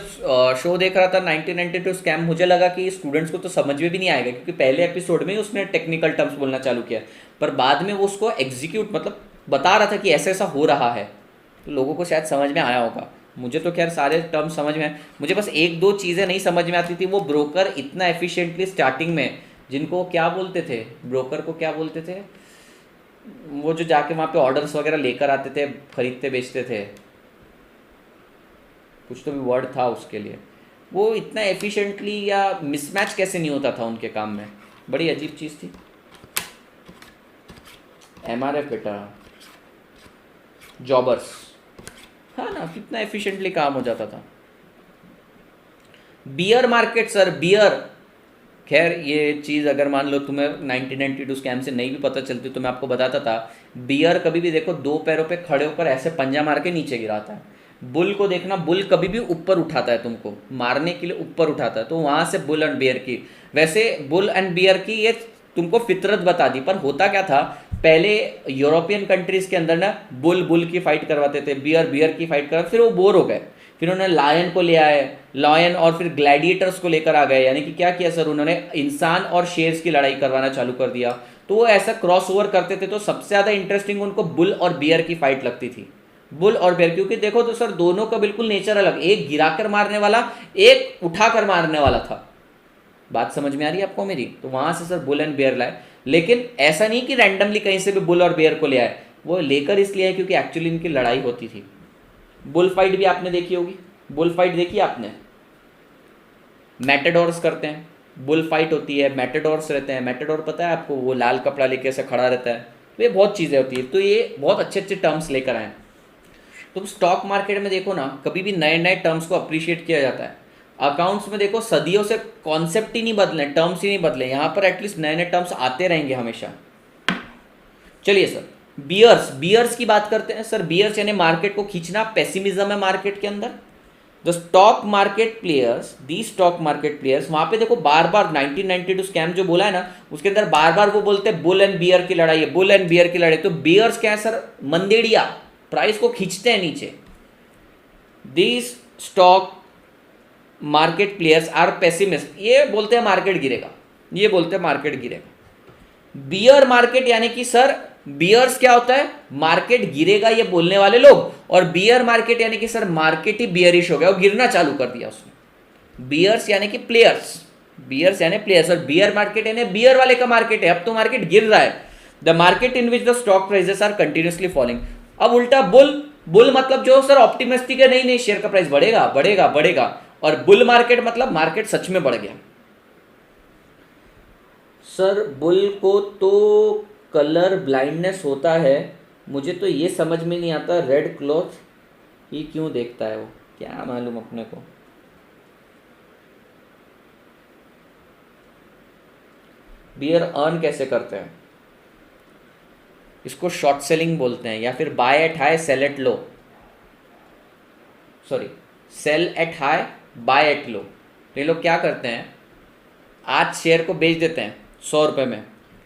शो देख रहा था 1992 स्कैम, मुझे लगा कि स्टूडेंट्स को तो समझ में भी नहीं आएगा, क्योंकि पहले एपिसोड में ही उसने टेक्निकल टर्म्स बोलना चालू किया, पर बाद में वो उसको एग्जीक्यूट मतलब बता रहा था कि ऐसा ऐसा हो रहा है, तो लोगों को शायद समझ में आया होगा। मुझे तो खैर सारे टर्म्स समझ में आए, मुझे बस एक दो चीज़ें नहीं समझ में आती थी। वो ब्रोकर इतना एफिशिएंटली स्टार्टिंग में, जिनको क्या बोलते थे, ब्रोकर को क्या बोलते थे, वो जो जाके वहाँ पे ऑर्डर्स वगैरह लेकर आते थे, खरीदते बेचते थे, कुछ तो भी वर्ड था उसके लिए, वो इतना एफिशिएंटली या मिसमैच कैसे नहीं होता था उनके काम में, बड़ी अजीब चीज़ थी। MRF बेटा, जॉबर्स, हाँ ना, कितना एफिशिएंटली काम हो जाता था। बियर मार्केट सर, बियर, खैर ये चीज़ अगर मान लो तुम्हें 1992 स्कैम से नहीं भी पता चलती तो मैं आपको बताता था। बियर कभी भी देखो दो पैरों पे खड़े होकर ऐसे पंजा मार के नीचे गिराता है। बुल को देखना, बुल कभी भी ऊपर उठाता है, तुमको मारने के लिए ऊपर उठाता है, तो वहां से बुल एंड बियर की, वैसे बुल एंड बियर की ये तुमको फितरत बता दी। पर होता क्या था, पहले यूरोपियन कंट्रीज के अंदर ना बुल बुल की फाइट करवाते थे, बियर बियर की फाइट करवाते, फिर वो बोर हो गए, फिर उन्होंने लायन को ले आए, लायन और फिर ग्लैडिएटर्स को लेकर आ गए। यानी कि क्या किया सर, उन्होंने इंसान और शेर्स की लड़ाई करवाना चालू कर दिया। तो वो ऐसा क्रॉस ओवर करते थे, तो सबसे ज़्यादा इंटरेस्टिंग उनको बुल और बियर की फाइट लगती थी, बुल और बेयर, क्योंकि देखो तो सर दोनों का बिल्कुल नेचर अलग, एक गिराकर मारने वाला, एक उठाकर मारने वाला था। बात समझ में आ रही है आपको मेरी। तो वहां से सर बुल एंड बेयर लाए, लेकिन ऐसा नहीं कि रैंडमली कहीं से भी बुल और बेयर को ले आए, वो लेकर इसलिए है क्योंकि एक्चुअली इनकी लड़ाई होती थी। बुल फाइट भी आपने देखी होगी, बुल फाइट देखी आपने, मैटाडोर्स करते हैं, बुल फाइट होती है, मैटाडोर्स रहते हैं। मैटाडोर पता है आपको, वो लाल कपड़ा लेके ऐसे खड़ा रहता है, तो ये बहुत चीज़ें होती है। तो ये बहुत अच्छे अच्छे टर्म्स लेकर आए। तुम स्टॉक मार्केट में देखो ना, कभी भी नए नए टर्म्स को अप्रिशिएट किया जाता है। अकाउंट्स में देखो सदियों से कॉन्सेप्ट ही नहीं बदले, टर्म्स ही नहीं बदले, यहाँ पर एटलीस्ट नए नए टर्म्स आते रहेंगे हमेशा। चलिए सर, बियर्स, बियर्स की बात करते हैं। सर बियर्स यानी मार्केट को खींचना, पेसिमिज्म है मार्केट के अंदर। The stock market players, the stock market players, वहां पे देखो बार बार 1992 स्कैम जो बोला है ना, उसके अंदर बार बार वो बोलते हैं बुल एंड बियर की लड़ाई है, बुल एंड बियर की लड़ाई। तो बियर्स क्या है सर, मंदेड़िया, प्राइस को खींचते हैं नीचे। These stock market players are pessimist, ये बोलते हैं मार्केट गिरेगा, ये बोलते हैं मार्केट गिरेगा। बियर मार्केट यानी कि सर बियर्स क्या होता है, मार्केट गिरेगा ये बोलने वाले लोग, और बियर मार्केट यानी कि सर मार्केट ही बियरिश हो गया, वो गिरना चालू कर दिया उसने। बियर्स यानी कि प्लेयर्स, बियर्स यानी प्लेयर्स, और बियर मार्केट यानी बियर वाले का मार्केट है, अब तो मार्केट गिर रहा है। The market in which the stock prices are continuously falling. अब उल्टा बुल, बुल मतलब जो सर ऑप्टिमिस्टिक है, नहीं नहीं शेयर का प्राइस बढ़ेगा बढ़ेगा बढ़ेगा, और बुल मार्केट मतलब मार्केट सच में बढ़ गया। सर बुल को तो कलर ब्लाइंडनेस होता है, मुझे तो ये समझ में नहीं आता रेड क्लॉथ ही क्यों देखता है वो, क्या मालूम अपने को। बियर अर्न कैसे करते हैं, इसको शॉर्ट सेलिंग बोलते हैं, या फिर buy at high sell at low, sorry sell at high buy at low. ये लोग क्या करते हैं, आज शेयर को बेच देते हैं 100 रुपये में,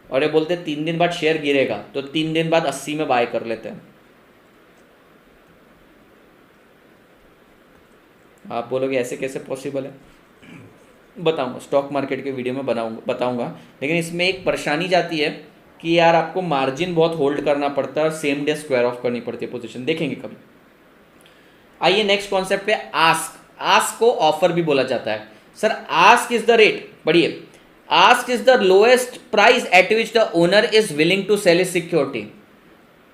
और ये बोलते हैं 3 दिन बाद शेयर गिरेगा, तो 3 दिन बाद 80 में बाय कर लेते हैं। आप बोलोगे ऐसे कैसे पॉसिबल है, बताऊंगा स्टॉक मार्केट के वीडियो में बताऊंगा। लेकिन इसमें एक परेशानी जाती है कि यार आपको मार्जिन बहुत होल्ड करना पड़ता है और सेम डे स्क्वायर ऑफ करनी पड़ती है पोजीशन, देखेंगे कभी। आइए नेक्स्ट कॉन्सेप्ट पे, आस्क। आस्क को ऑफर भी बोला जाता है। Sir ask is the rate, पढ़िए, ask is the lowest price at which the owner is willing to sell his security.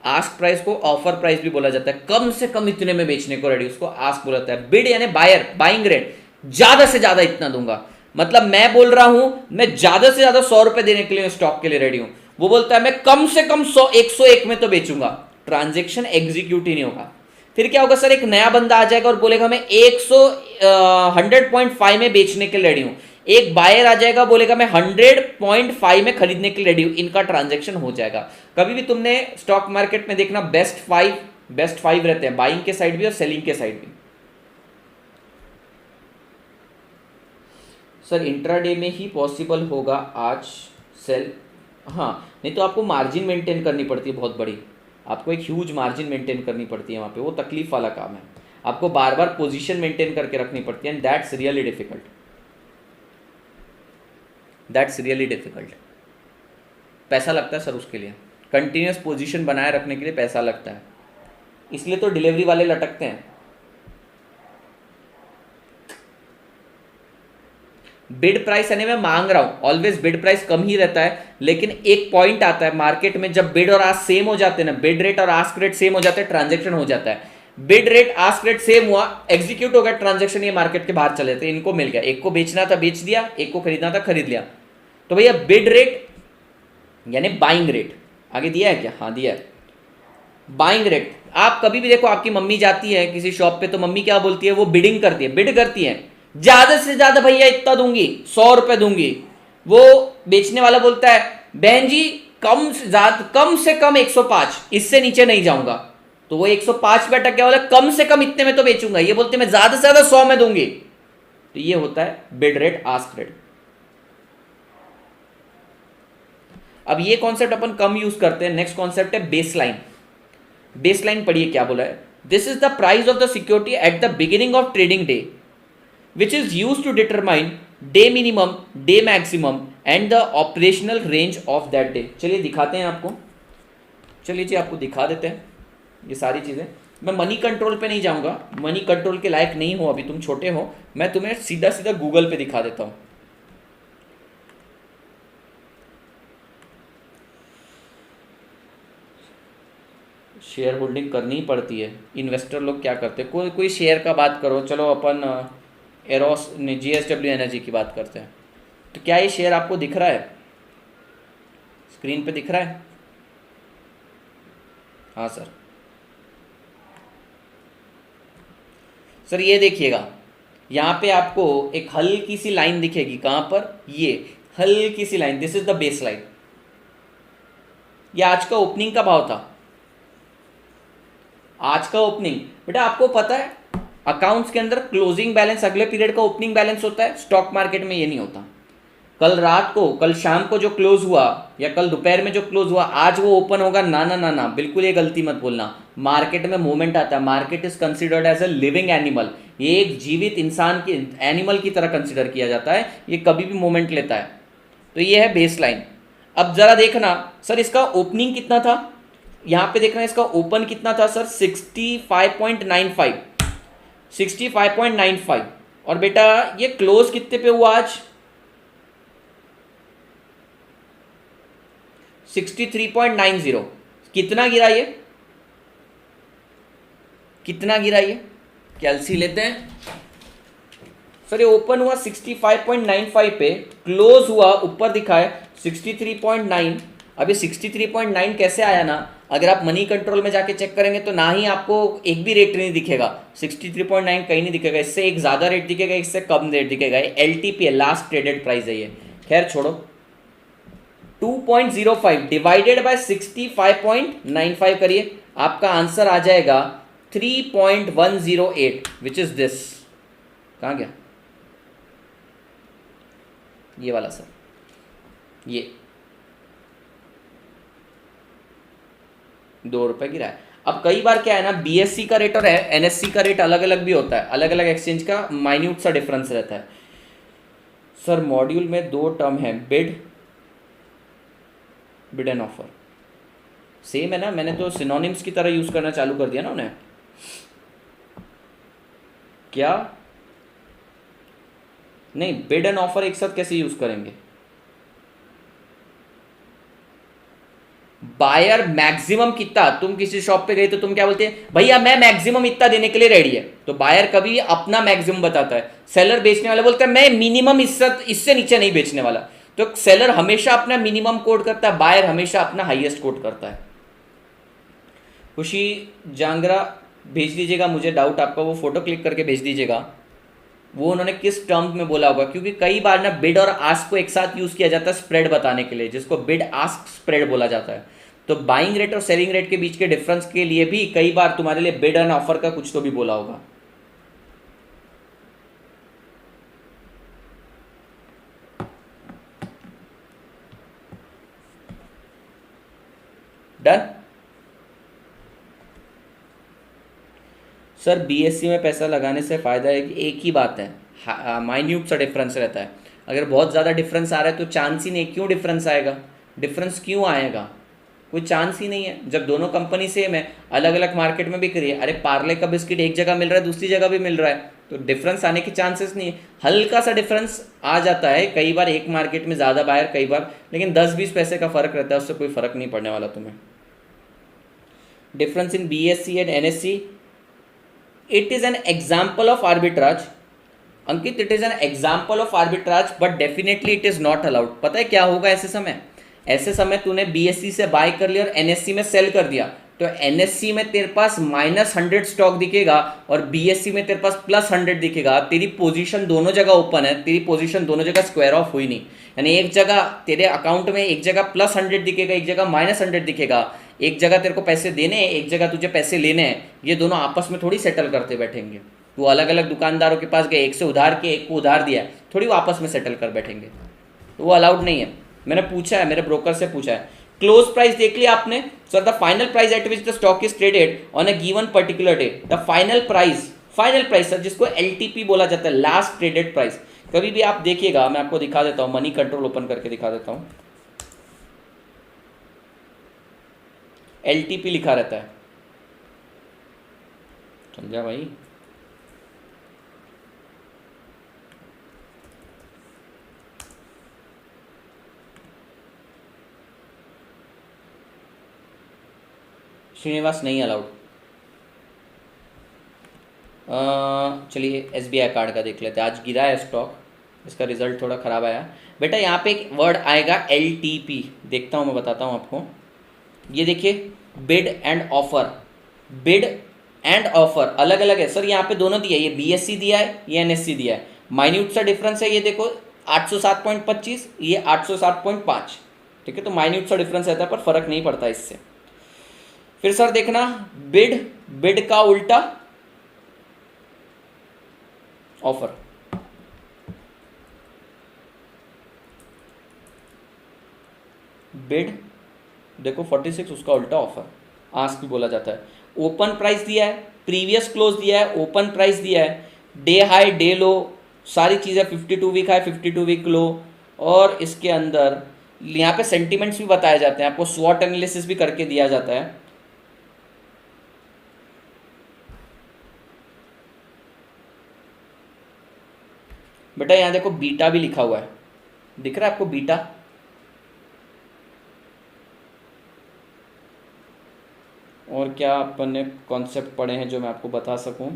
Ask price को ऑफर प्राइस भी बोला जाता है, कम से कम इतने में बेचने को रेडी, उसको आस्क बोला जाता है। बिड यानी बायर, बाइंग रेट, ज्यादा से ज्यादा इतना दूंगा, मतलब मैं बोल रहा हूं मैं ज्यादा से ज्यादा 100 रुपए देने के लिए स्टॉक के लिए रेडी हूं, वो बोलता है मैं कम से कम 101 में तो बेचूंगा, ट्रांजेक्शन एग्जीक्यूट ही नहीं होगा। फिर क्या होगा सर, एक नया बंदा आ जाएगा और बोलेगा मैं 100.5 में बेचने के लिए रेडी हूं, एक बायर आ जाएगा बोलेगा मैं 100.5 में खरीदने के लिए रेडी हूं, इनका ट्रांजेक्शन हो जाएगा। कभी भी तुमने स्टॉक मार्केट में देखना बेस्ट फाइव रहते हैं, बाइंग के साइड भी और सेलिंग के साइड भी। सर इंट्राडे में ही पॉसिबल होगा आज सेल, हाँ नहीं तो आपको मार्जिन मेंटेन करनी पड़ती है बहुत बड़ी, आपको एक ह्यूज मार्जिन मेंटेन करनी पड़ती है वहाँ पे, वो तकलीफ वाला काम है, आपको बार बार पोजीशन मेंटेन करके रखनी पड़ती है, and that's really difficult, that's really difficult. पैसा लगता है सर उसके लिए, कंटिन्यूस पोजीशन बनाए रखने के लिए पैसा लगता है, इसलिए तो डिलीवरी वाले लटकते हैं। बिड प्राइस यानी मैं मांग रहा हूं, ऑलवेज बिड प्राइस कम ही रहता है, लेकिन एक पॉइंट आता है मार्केट में जब बिड और आस्क सेम हो जाते हैं ना, बिड रेट और आस्क रेट सेम हो जाते हैं, ट्रांजैक्शन हो जाता है। Bid rate ask rate same हुआ, एग्जीक्यूट हो गया ट्रांजैक्शन, ये मार्केट के बाहर चले थे, इनको मिल गया, एक को बेचना था बेच दिया, एक को खरीदना था खरीद लिया। तो भैया बिड रेट यानी बाइंग रेट, आगे दिया है क्या, हाँ दिया है, बाइंग रेट। आप कभी भी देखो आपकी मम्मी जाती है किसी शॉप पे, तो मम्मी क्या बोलती है, वो बिडिंग करती है, बिड करती है, ज्यादा से ज्यादा भैया इतना दूंगी, 100 रुपए दूंगी। वो बेचने वाला बोलता है बहन जी कम से कम 105, इससे नीचे नहीं जाऊंगा, तो वो 105 पे अटक गया, बोला कम से कम इतने में तो बेचूंगा, ये बोलते मैं ज्यादा से ज्यादा 100 में दूंगी। तो ये होता है बिड रेट आस्क रेट। अब ये कॉन्सेप्ट अपन कम यूज करते हैं, नेक्स्ट कॉन्सेप्ट है बेसलाइन। बेसलाइन पढ़िए क्या बोला है, this is the price of the security at the beginning of trading day which is used to determine day minimum, day maximum and the operational range of that day। चलिए दिखाते हैं आपको, चलिए जी आपको दिखा देते हैं ये सारी चीज़ें। मैं मनी कंट्रोल पे नहीं जाऊंगा, मनी कंट्रोल के लायक नहीं हो अभी, तुम छोटे हो, मैं तुम्हें सीधा सीधा गूगल पे दिखा देता हूँ। शेयर होल्डिंग करनी ही पड़ती है, इन्वेस्टर लोग क्या करते हैं, कोई शेयर का बात करो, चलो अपन एरोस GSW एनर्जी की बात करते हैं, तो क्या ये शेयर आपको दिख रहा है, स्क्रीन पे दिख रहा है, हाँ सर, सर ये देखिएगा यहाँ पे आपको एक हल्की सी लाइन दिखेगी, कहाँ पर, ये हल्की सी line, this is the base line. ये आज का ओपनिंग का भाव था, आज का ओपनिंग, बेटा आपको पता है अकाउंट्स के अंदर क्लोजिंग बैलेंस अगले पीरियड का ओपनिंग बैलेंस होता है, स्टॉक मार्केट में ये नहीं होता। कल रात को, कल शाम को जो क्लोज हुआ या कल दोपहर में जो क्लोज हुआ, आज वो ओपन होगा, ना ना ना ना, बिल्कुल ये गलती मत बोलना। मार्केट में मूवमेंट आता है, market is considered as a living animal, ये एक जीवित इंसान की, एनिमल की तरह कंसिडर किया जाता है, ये कभी भी मूवमेंट लेता है। तो ये है बेस लाइन। अब जरा देखना सर इसका ओपनिंग कितना था, यहाँ पे देखना इसका ओपन कितना था सर, 65.95, 65.95, और बेटा ये क्लोज कितने पे हुआ आज, 63.90। कितना गिरा ये, कितना गिरा ये, कैलसी लेते हैं सर। ये ओपन हुआ 65.95 पे, क्लोज हुआ ऊपर दिखा है 63.9, अब ये 63.9 कैसे आया ना, अगर आप मनी कंट्रोल में जाके चेक करेंगे तो ना ही आपको एक भी रेट नहीं दिखेगा, 63.9 कहीं नहीं दिखेगा, इससे एक ज़्यादा रेट दिखेगा, इससे कम रेट दिखेगा। LTP है, लास्ट ट्रेडेड प्राइस है ये। खैर छोड़ो, 2.05 डिवाइडेड बाय 65.95 करिए, आपका आंसर आ जाएगा 3.108 विच इज दिस। कहाँ गया ये वाला सर, ये 2 रुपए गिरा है। अब कई बार क्या है ना, BSE का रेट और NSE का रेट अलग अलग भी होता है, अलग अलग एक्सचेंज का माइन्यूट सा डिफरेंस रहता है। सर मॉड्यूल में 2 टर्म है, बिड एंड ऑफर, सेम है ना, मैंने तो सिनोनिम्स की तरह यूज करना चालू कर दिया ना उन्हें। क्या नहीं, बिड एंड ऑफर एक साथ कैसे यूज करेंगे? बायर मैक्सिमम कितना, तुम किसी शॉप पे गए तो तुम क्या बोलते हैं, भैया मैं मैक्सिमम इतना देने के लिए रेडी है, तो बायर कभी अपना मैक्सिमम बताता है, सेलर बेचने वाला बोलता है मैं मिनिमम इससे नीचे नहीं बेचने वाला, तो सेलर हमेशा अपना मिनिमम कोट करता है, बायर हमेशा अपना हाईएस्ट कोट करता है। खुशी जांगरा भेज दीजिएगा मुझे डाउट आपका, वो फोटो क्लिक करके भेज दीजिएगा, वो उन्होंने किस टर्म में बोला होगा, क्योंकि कई बार ना बिड और आस्क को एक साथ यूज किया जाता है स्प्रेड बताने के लिए, जिसको बिड आस्क स्प्रेड बोला जाता है। तो बाइंग रेट और सेलिंग रेट के बीच के डिफरेंस के लिए भी कई बार तुम्हारे लिए बिड एंड ऑफर का कुछ तो भी बोला होगा। डन सर, BSE में पैसा लगाने से फ़ायदा है कि एक ही बात है, माइन्यूट सा डिफरेंस रहता है। अगर बहुत ज़्यादा डिफरेंस आ रहा है तो चांस ही नहीं, क्यों डिफरेंस आएगा, डिफरेंस क्यों आएगा, कोई चांस ही नहीं है। जब दोनों कंपनी सेम है, अलग अलग मार्केट में बिक रही है, अरे पार्ले का बिस्किट एक जगह मिल रहा है दूसरी जगह भी मिल रहा है, तो डिफरेंस आने की चांसेस नहीं है। हल्का सा डिफरेंस आ जाता है कई बार, एक मार्केट में ज़्यादा बायर कई बार, लेकिन 10-20 पैसे का फ़र्क रहता है, उससे कोई फ़र्क नहीं पड़ने वाला तुम्हें। Difference in BSE and NSE, it is an example of arbitrage, Ankit it is an example of arbitrage but definitely it is not allowed। पता है क्या होगा ऐसे समय, ऐसे समय तूने BSE से बाय कर लिया और NSE में सेल कर दिया, तो NSE में तेरे पास -100 स्टॉक दिखेगा और BSE में तेरे पास +100 दिखेगा, तेरी पोजीशन दोनों जगह ओपन है, तेरी पोजीशन दोनों जगह स्क्वायर ऑफ हुई नहीं, यानी एक जगह तेरे अकाउंट में एक जगह +100 दिखेगा, एक जगह -100 दिखेगा, एक जगह तेरे को पैसे देने हैं, एक जगह तुझे पैसे लेने हैं, ये दोनों आपस में थोड़ी सेटल करते बैठेंगे। वो अलग अलग दुकानदारों के पास गए, एक से उधार किए, एक को उधार दिया, थोड़ी वो आपस में सेटल कर बैठेंगे, तो वो अलाउड नहीं है। मैंने पूछा है, मेरे ब्रोकर से पूछा है। क्लोज प्राइस देख लिया आपने, sir the final price at which the stock is traded on a given particular day, the final price sir, जिसको LTP बोला जाता है, लास्ट ट्रेडेड प्राइस। कभी भी आप देखिएगा, मैं आपको दिखा देता हूँ, मनी कंट्रोल ओपन करके दिखा देता हूँ, LTP लिखा रहता है, समझा भाई। श्रीनिवास नहीं अलाउड। चलिए SBI कार्ड का देख लेते हैं, आज गिरा है स्टॉक, इसका रिजल्ट थोड़ा ख़राब आया। बेटा यहाँ पे एक वर्ड आएगा LTP, देखता हूँ मैं बताता हूँ आपको। ये देखिए bid and offer, bid and offer अलग अलग है सर, यहाँ पे दोनों दिया है, ये BSE दिया है, ये NSE दिया है, माइन्यूट सा डिफरेंस है, ये देखो 807.25, ये 807.5, ठीक है, तो माइन्यूट सा डिफरेंस रहता है पर फर्क नहीं पड़ता इससे। फिर सर देखना, बिड का उल्टा ऑफर, बिड देखो 46, उसका उल्टा ऑफर, आस्क भी बोला जाता है। ओपन प्राइस दिया है, प्रीवियस क्लोज दिया है, ओपन प्राइस दिया है, डे हाई डे लो सारी चीज़ें, 52 वीक हाई 52 वीक लो, और इसके अंदर यहाँ पे सेंटिमेंट्स भी बताए जाते हैं, आपको स्वॉट एनालिसिस भी करके दिया जाता है। बेटा यहाँ देखो बीटा भी लिखा हुआ है, दिख रहा है आपको बीटा, और क्या अपन ने कॉन्सेप्ट पढ़े हैं जो मैं आपको बता सकूं।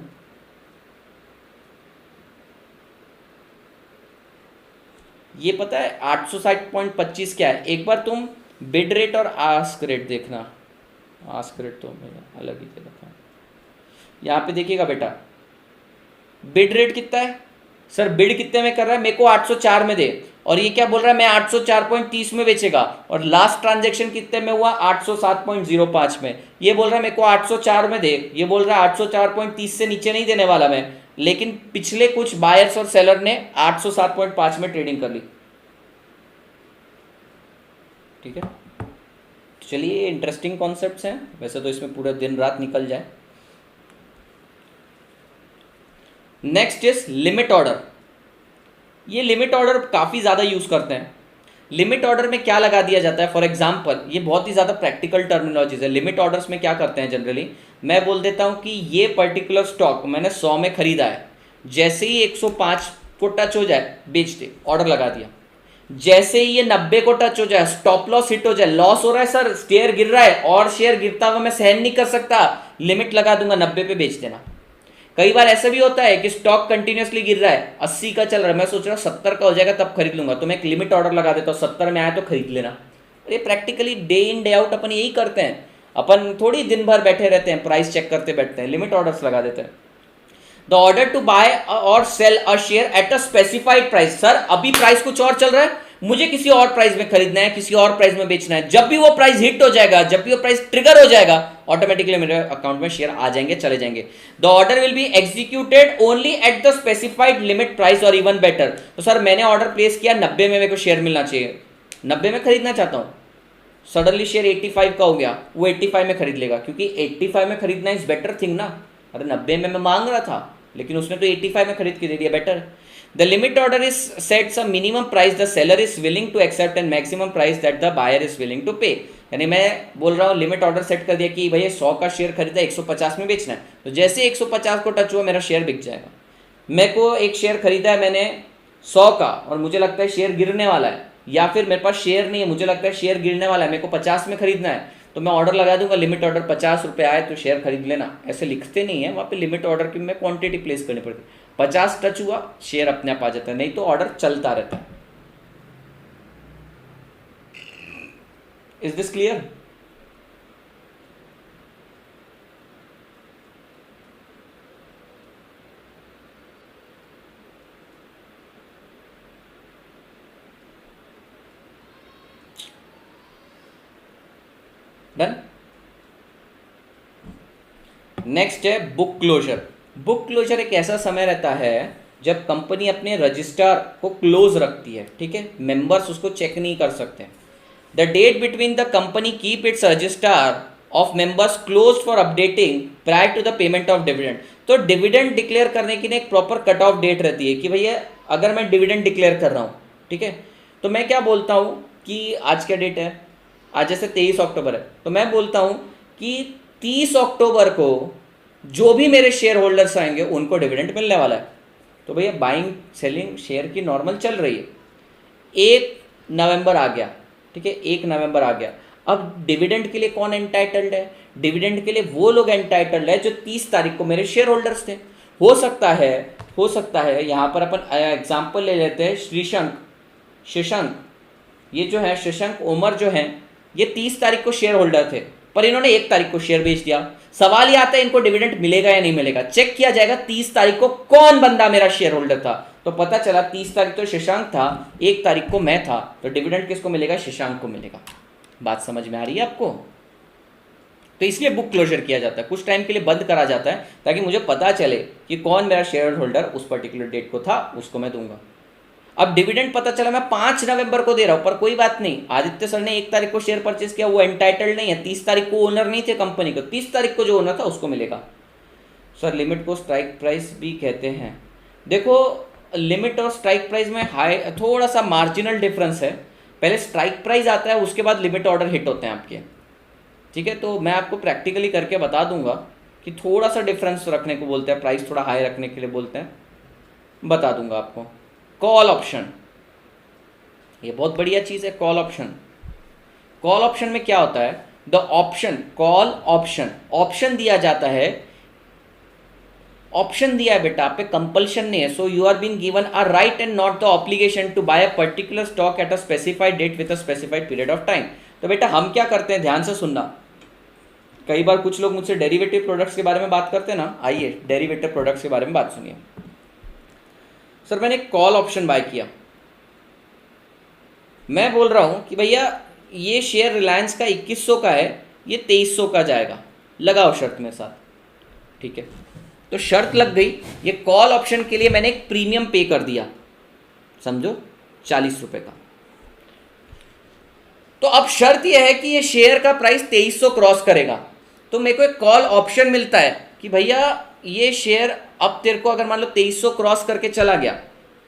ये पता है 860.25 क्या है, एक बार तुम बिड रेट और आस्क रेट देखना, आस्क रेट तो मैंने अलग ही दे रखा है। यहाँ पे देखिएगा बेटा, बिड रेट कितना है सर, बिड कितने में कर रहा है, मेरे को 804 में दे, और ये क्या बोल रहा है मैं 804.30 में बेचेगा, और लास्ट ट्रांजेक्शन कितने में हुआ 807.05 में, ये बोल रहा है मेरे को 804 में दे, ये बोल रहा है 804.30 से नीचे नहीं देने वाला मैं, लेकिन पिछले कुछ बायर्स और सेलर ने 807.5 में ट्रेडिंग कर ली। ठीक है, चलिए इंटरेस्टिंग कॉन्सेप्ट्स हैं, वैसे तो इसमें पूरा दिन रात निकल जाए। Next is limit order. ये लिमिट ऑर्डर काफ़ी ज़्यादा यूज़ करते हैं। लिमिट ऑर्डर में क्या लगा दिया जाता है, फॉर एग्जांपल ये बहुत ही ज़्यादा प्रैक्टिकल टर्मिनोलॉजीज है। लिमिट ऑर्डर्स में क्या करते हैं जनरली, मैं बोल देता हूँ कि ये पर्टिकुलर स्टॉक मैंने 100 में खरीदा है, जैसे ही 105 को टच हो जाए बेच दे, ऑर्डर लगा दिया। जैसे ही ये 90 को टच हो जाए, स्टॉप लॉस हिट हो जाए, लॉस हो रहा है सर, शेयर गिर रहा है और शेयर गिरता हुआ मैं सहन नहीं कर सकता, लिमिट लगा दूंगा 90 पे बेच देना। कई बार ऐसा भी होता है कि स्टॉक कंटिन्यूसली गिर रहा है, 80 का चल रहा है, मैं सोच रहा हूँ 70 का हो जाएगा तब खरीद लूंगा, तो मैं एक लिमिट ऑर्डर लगा देता हूँ, 70 में आया तो खरीद लेना। अरे practically day in day out अपन यही करते हैं, अपन थोड़ी दिन भर बैठे रहते हैं प्राइस चेक करते बैठते हैं, लिमिट ऑर्डर्स लगा देते हैं। द ऑर्डर टू बाय और sell a share at a specified price, sir अभी प्राइस कुछ और चल रहा है, मुझे किसी और प्राइस में खरीदना है, किसी और प्राइस में बेचना है, जब भी वो प्राइस हिट हो जाएगा, जब भी वो प्राइस ट्रिगर हो जाएगा, ऑटोमेटिकली मेरे अकाउंट में शेयर आ जाएंगे, चले जाएंगे। The order will be executed only at the specified limit price और इवन बेटर। तो सर मैंने ऑर्डर प्लेस किया 90 में, मेरे को शेयर मिलना चाहिए, 90 में खरीदना चाहता हूँ, सडनली शेयर 85 का हो गया, वो 85 में खरीद लेगा, क्योंकि 85 में खरीदना इज बेटर थिंग ना। अरे 90 में मैं मांग रहा था, लेकिन उसने तो 85 में खरीद के दे दिया, better. The limit order is sets a minimum price the seller is willing to accept and maximum price that the buyer is willing to pay। यानी मैं बोल रहा हूँ लिमिट ऑर्डर सेट कर दिया कि भैया 100 का शेयर खरीदा 150 में बेचना है, तो जैसे 150 को टच हुआ मेरा शेयर बिक जाएगा। मेरे को एक शेयर खरीदा है मैंने 100 का और मुझे लगता है शेयर गिरने वाला है, या फिर मेरे पास शेयर नहीं है, मुझे लगता है शेयर गिरने वाला है, मेरे को 50 में खरीदना है, तो मैं ऑर्डर लगा दूंगा लिमिट ऑर्डर 50 रुपये आए तो शेयर खरीद लेना। ऐसे लिखते नहीं है वहाँ पे, लिमिट ऑर्डर की मैं क्वांटिटी प्लेस करनी पड़ती है, 50 टच हुआ शेयर अपने आप आ जाता है, नहीं तो ऑर्डर चलता रहता है। Is this clear? Done. Next है बुक क्लोजर। बुक क्लोजर एक ऐसा समय रहता है जब कंपनी अपने रजिस्ट्रार को क्लोज रखती है, ठीक है, मेंबर्स उसको चेक नहीं कर सकते। The date between the company keep its registrar of members close for updating prior to the payment of dividend. तो डिविडेंड डिक्लेयर करने की ना एक प्रॉपर कट ऑफ डेट रहती है कि भैया अगर मैं डिविडेंड डिक्लेयर कर रहा हूँ, ठीक है, तो मैं क्या बोलता हूँ कि आज क्या डेट है, आज जैसे 23 अक्टूबर है, तो मैं बोलता हूँ कि 30 अक्टूबर को जो भी मेरे शेयर होल्डर्स आएंगे उनको डिविडेंड मिलने वाला है। तो भैया बाइंग सेलिंग शेयर की नॉर्मल चल रही है, 1 नवंबर आ गया, ठीक है, 1 नवंबर आ गया, अब डिविडेंड के लिए कौन एंटाइटल्ड है, डिविडेंड के लिए वो लोग एंटाइटल्ड है जो 30 तारीख को मेरे शेयर होल्डर्स थे। हो सकता है यहाँ पर अपन एग्जाम्पल ले लेते हैं, शशांक, ये जो है शशांक उमर जो है, ये 30 तारीख को शेयर होल्डर थे, पर इन्होंने 1 तारीख को शेयर बेच दिया। सवाल ये आता है इनको डिविडेंड मिलेगा या नहीं मिलेगा। चेक किया जाएगा 30 तारीख को कौन बंदा मेरा शेयर होल्डर था, तो पता चला 30 तारीख तो शशांक था, 1 तारीख को मैं था, तो डिविडेंड किसको मिलेगा, शशांक को मिलेगा। बात समझ में आ रही है आपको? तो इसलिए बुक क्लोजर किया जाता है, कुछ टाइम के लिए बंद करा जाता है ताकि मुझे पता चले कि कौन मेरा शेयर होल्डर उस पर्टिकुलर डेट को था, उसको मैं दूंगा। अब डिविडेंड पता चला मैं 5 नवंबर को दे रहा हूं, पर कोई बात नहीं, आदित्य सर ने 1 तारीख को शेयर परचेस किया, वो एंटाइटल्ड नहीं है, 30 तारीख को ओनर नहीं थे कंपनी को, 30 तारीख को जो ओनर था उसको मिलेगा। सर लिमिट को स्ट्राइक प्राइस भी कहते हैं। देखो लिमिट और स्ट्राइक प्राइस में हाई थोड़ा सा मार्जिनल डिफरेंस है, पहले स्ट्राइक प्राइस आता है उसके बाद लिमिट ऑर्डर हिट होते हैं आपके, ठीक है, तो मैं आपको प्रैक्टिकली करके बता दूंगा कि थोड़ा सा डिफरेंस रखने को बोलते हैं, प्राइस थोड़ा हाई रखने के लिए बोलते हैं, बता दूंगा आपको। कॉल ऑप्शन, ये बहुत बढ़िया चीज़ है कॉल ऑप्शन। कॉल ऑप्शन में क्या होता है, the option call option, option दिया जाता है, ऑप्शन दिया है बेटा, आप पे कंपल्शन नहीं है, so you are being given a right and not the obligation to buy a particular stock at a specified date with a specified period of time. तो बेटा हम क्या करते हैं, ध्यान से सुनना। कई बार कुछ लोग मुझसे डेरिवेटिव प्रोडक्ट्स के बारे में बात करते हैं ना, आइए डेरिवेटिव प्रोडक्ट्स के बारे में बात सुनिए। सर मैंने कॉल ऑप्शन बाय किया, मैं बोल रहा हूं कि भैया ये शेयर रिलायंस का 2100 का है, ये 2300 का जाएगा, लगाओ शर्त मेरे साथ, ठीक है। तो शर्त लग गई, ये कॉल ऑप्शन के लिए मैंने एक प्रीमियम पे कर दिया, समझो 40 रुपए का। तो अब शर्त यह है कि ये शेयर का प्राइस 2300 क्रॉस करेगा, तो मेरे को एक कॉल ऑप्शन मिलता है कि भैया ये शेयर अब तेरे को अगर मान लो 2300 क्रॉस करके चला गया,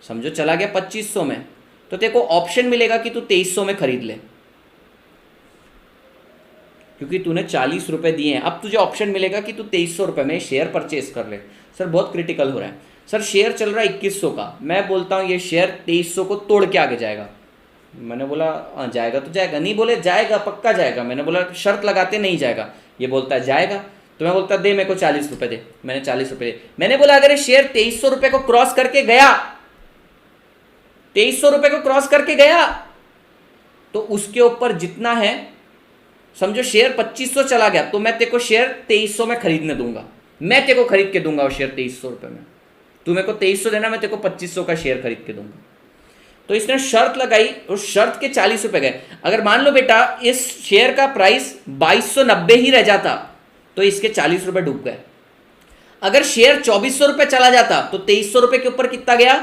समझो चला गया 2500 में, तो तेरे को ऑप्शन मिलेगा कि तू 2300 में खरीद ले, क्योंकि तूने 40 रुपए दिए हैं। अब तुझे ऑप्शन मिलेगा कि तू 2300 रुपए में शेयर परचेस कर ले। सर बहुत क्रिटिकल हो रहा है, सर शेयर चल रहा है 2100 का, मैं बोलता हूँ ये शेयर 2300 को तोड़ के आगे जाएगा। मैंने बोला जाएगा तो जाएगा, नहीं बोले जाएगा पक्का जाएगा, मैंने बोला शर्त लगाते नहीं जाएगा, ये बोलता है जाएगा, तो मैं बोलता दे मेरे को 40 रुपए दे, मैंने 40 रुपए दे। मैंने बोला अगर ये शेयर 2300 रुपए को क्रॉस करके गया, 2300 रुपए को क्रॉस करके गया, तो उसके ऊपर जितना है, समझो शेयर 2500 चला गया, तो मैं तेरे को शेयर 2300 में खरीदने दूंगा, मैं तेरे को खरीद के दूंगा वो शेयर 2300 रुपए में, तू मेरे को 2300 देना, मैं तेरे को 2500 का शेयर खरीद के दूंगा। तो इसने शर्त लगाई, उस शर्त के 40 रुपए गए। अगर मान लो बेटा इस शेयर का प्राइस 2290 ही रह जाता, तो इसके 40 रुपए डूब गए। अगर शेयर 2400 रुपए चला जाता, तो 2300 रुपए के ऊपर कितना गया,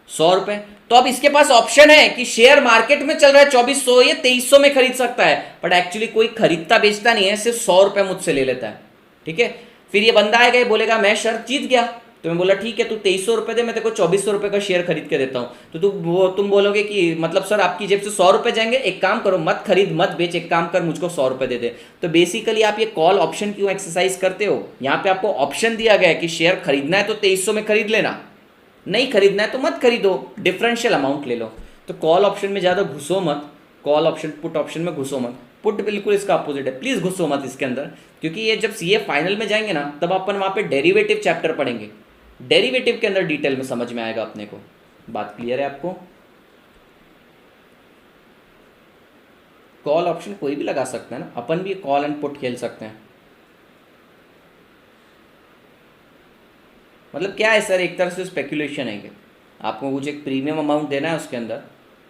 100 रुपए। तो अब इसके पास ऑप्शन है कि शेयर मार्केट में चल रहा है 2400, ये 2300 में खरीद सकता है, बट एक्चुअली कोई खरीदता बेचता नहीं है, सिर्फ 100 रुपए मुझसे ले लेता है, ठीक है। फिर ये बंदा आएगा, ये बोलेगा मैं शर्त जीत गया, तो मैं बोला ठीक है तू 2300 रुपए दे, मैं तेरे को 2400 रुपए का शेयर खरीद के देता हूँ। तो तुम बोलोगे कि मतलब सर आपकी जेब से 100 रुपए जाएंगे, एक काम करो मत खरीद मत बेच, एक काम कर मुझको 100 रुपए दे दे। तो बेसिकली आप ये कॉल ऑप्शन क्यों एक्सरसाइज करते हो, यहाँ पे आपको ऑप्शन दिया गया है कि शेयर खरीदना है तो 2300 में खरीद लेना, नहीं खरीदना है तो मत खरीदो, डिफरेंशियल अमाउंट ले लो। तो कॉल ऑप्शन में ज़्यादा घुसो मत, कॉल ऑप्शन पुट ऑप्शन में घुसो मत, पुट बिल्कुल इसका अपोजिट है, प्लीज़ घुसो मत इसके अंदर, क्योंकि ये जब सीए फाइनल में जाएंगे ना, तब अपन वहाँ पे डेरिवेटिव चैप्टर पढ़ेंगे, डेरिवेटिव के अंदर डिटेल में समझ में आएगा अपने को। बात क्लियर है आपको? कॉल ऑप्शन कोई भी लगा सकता है ना, अपन भी कॉल एंड पुट खेल सकते हैं। मतलब क्या है सर, एक तरह से स्पेकुलेशन है कि आपको कुछ एक प्रीमियम अमाउंट देना है उसके अंदर,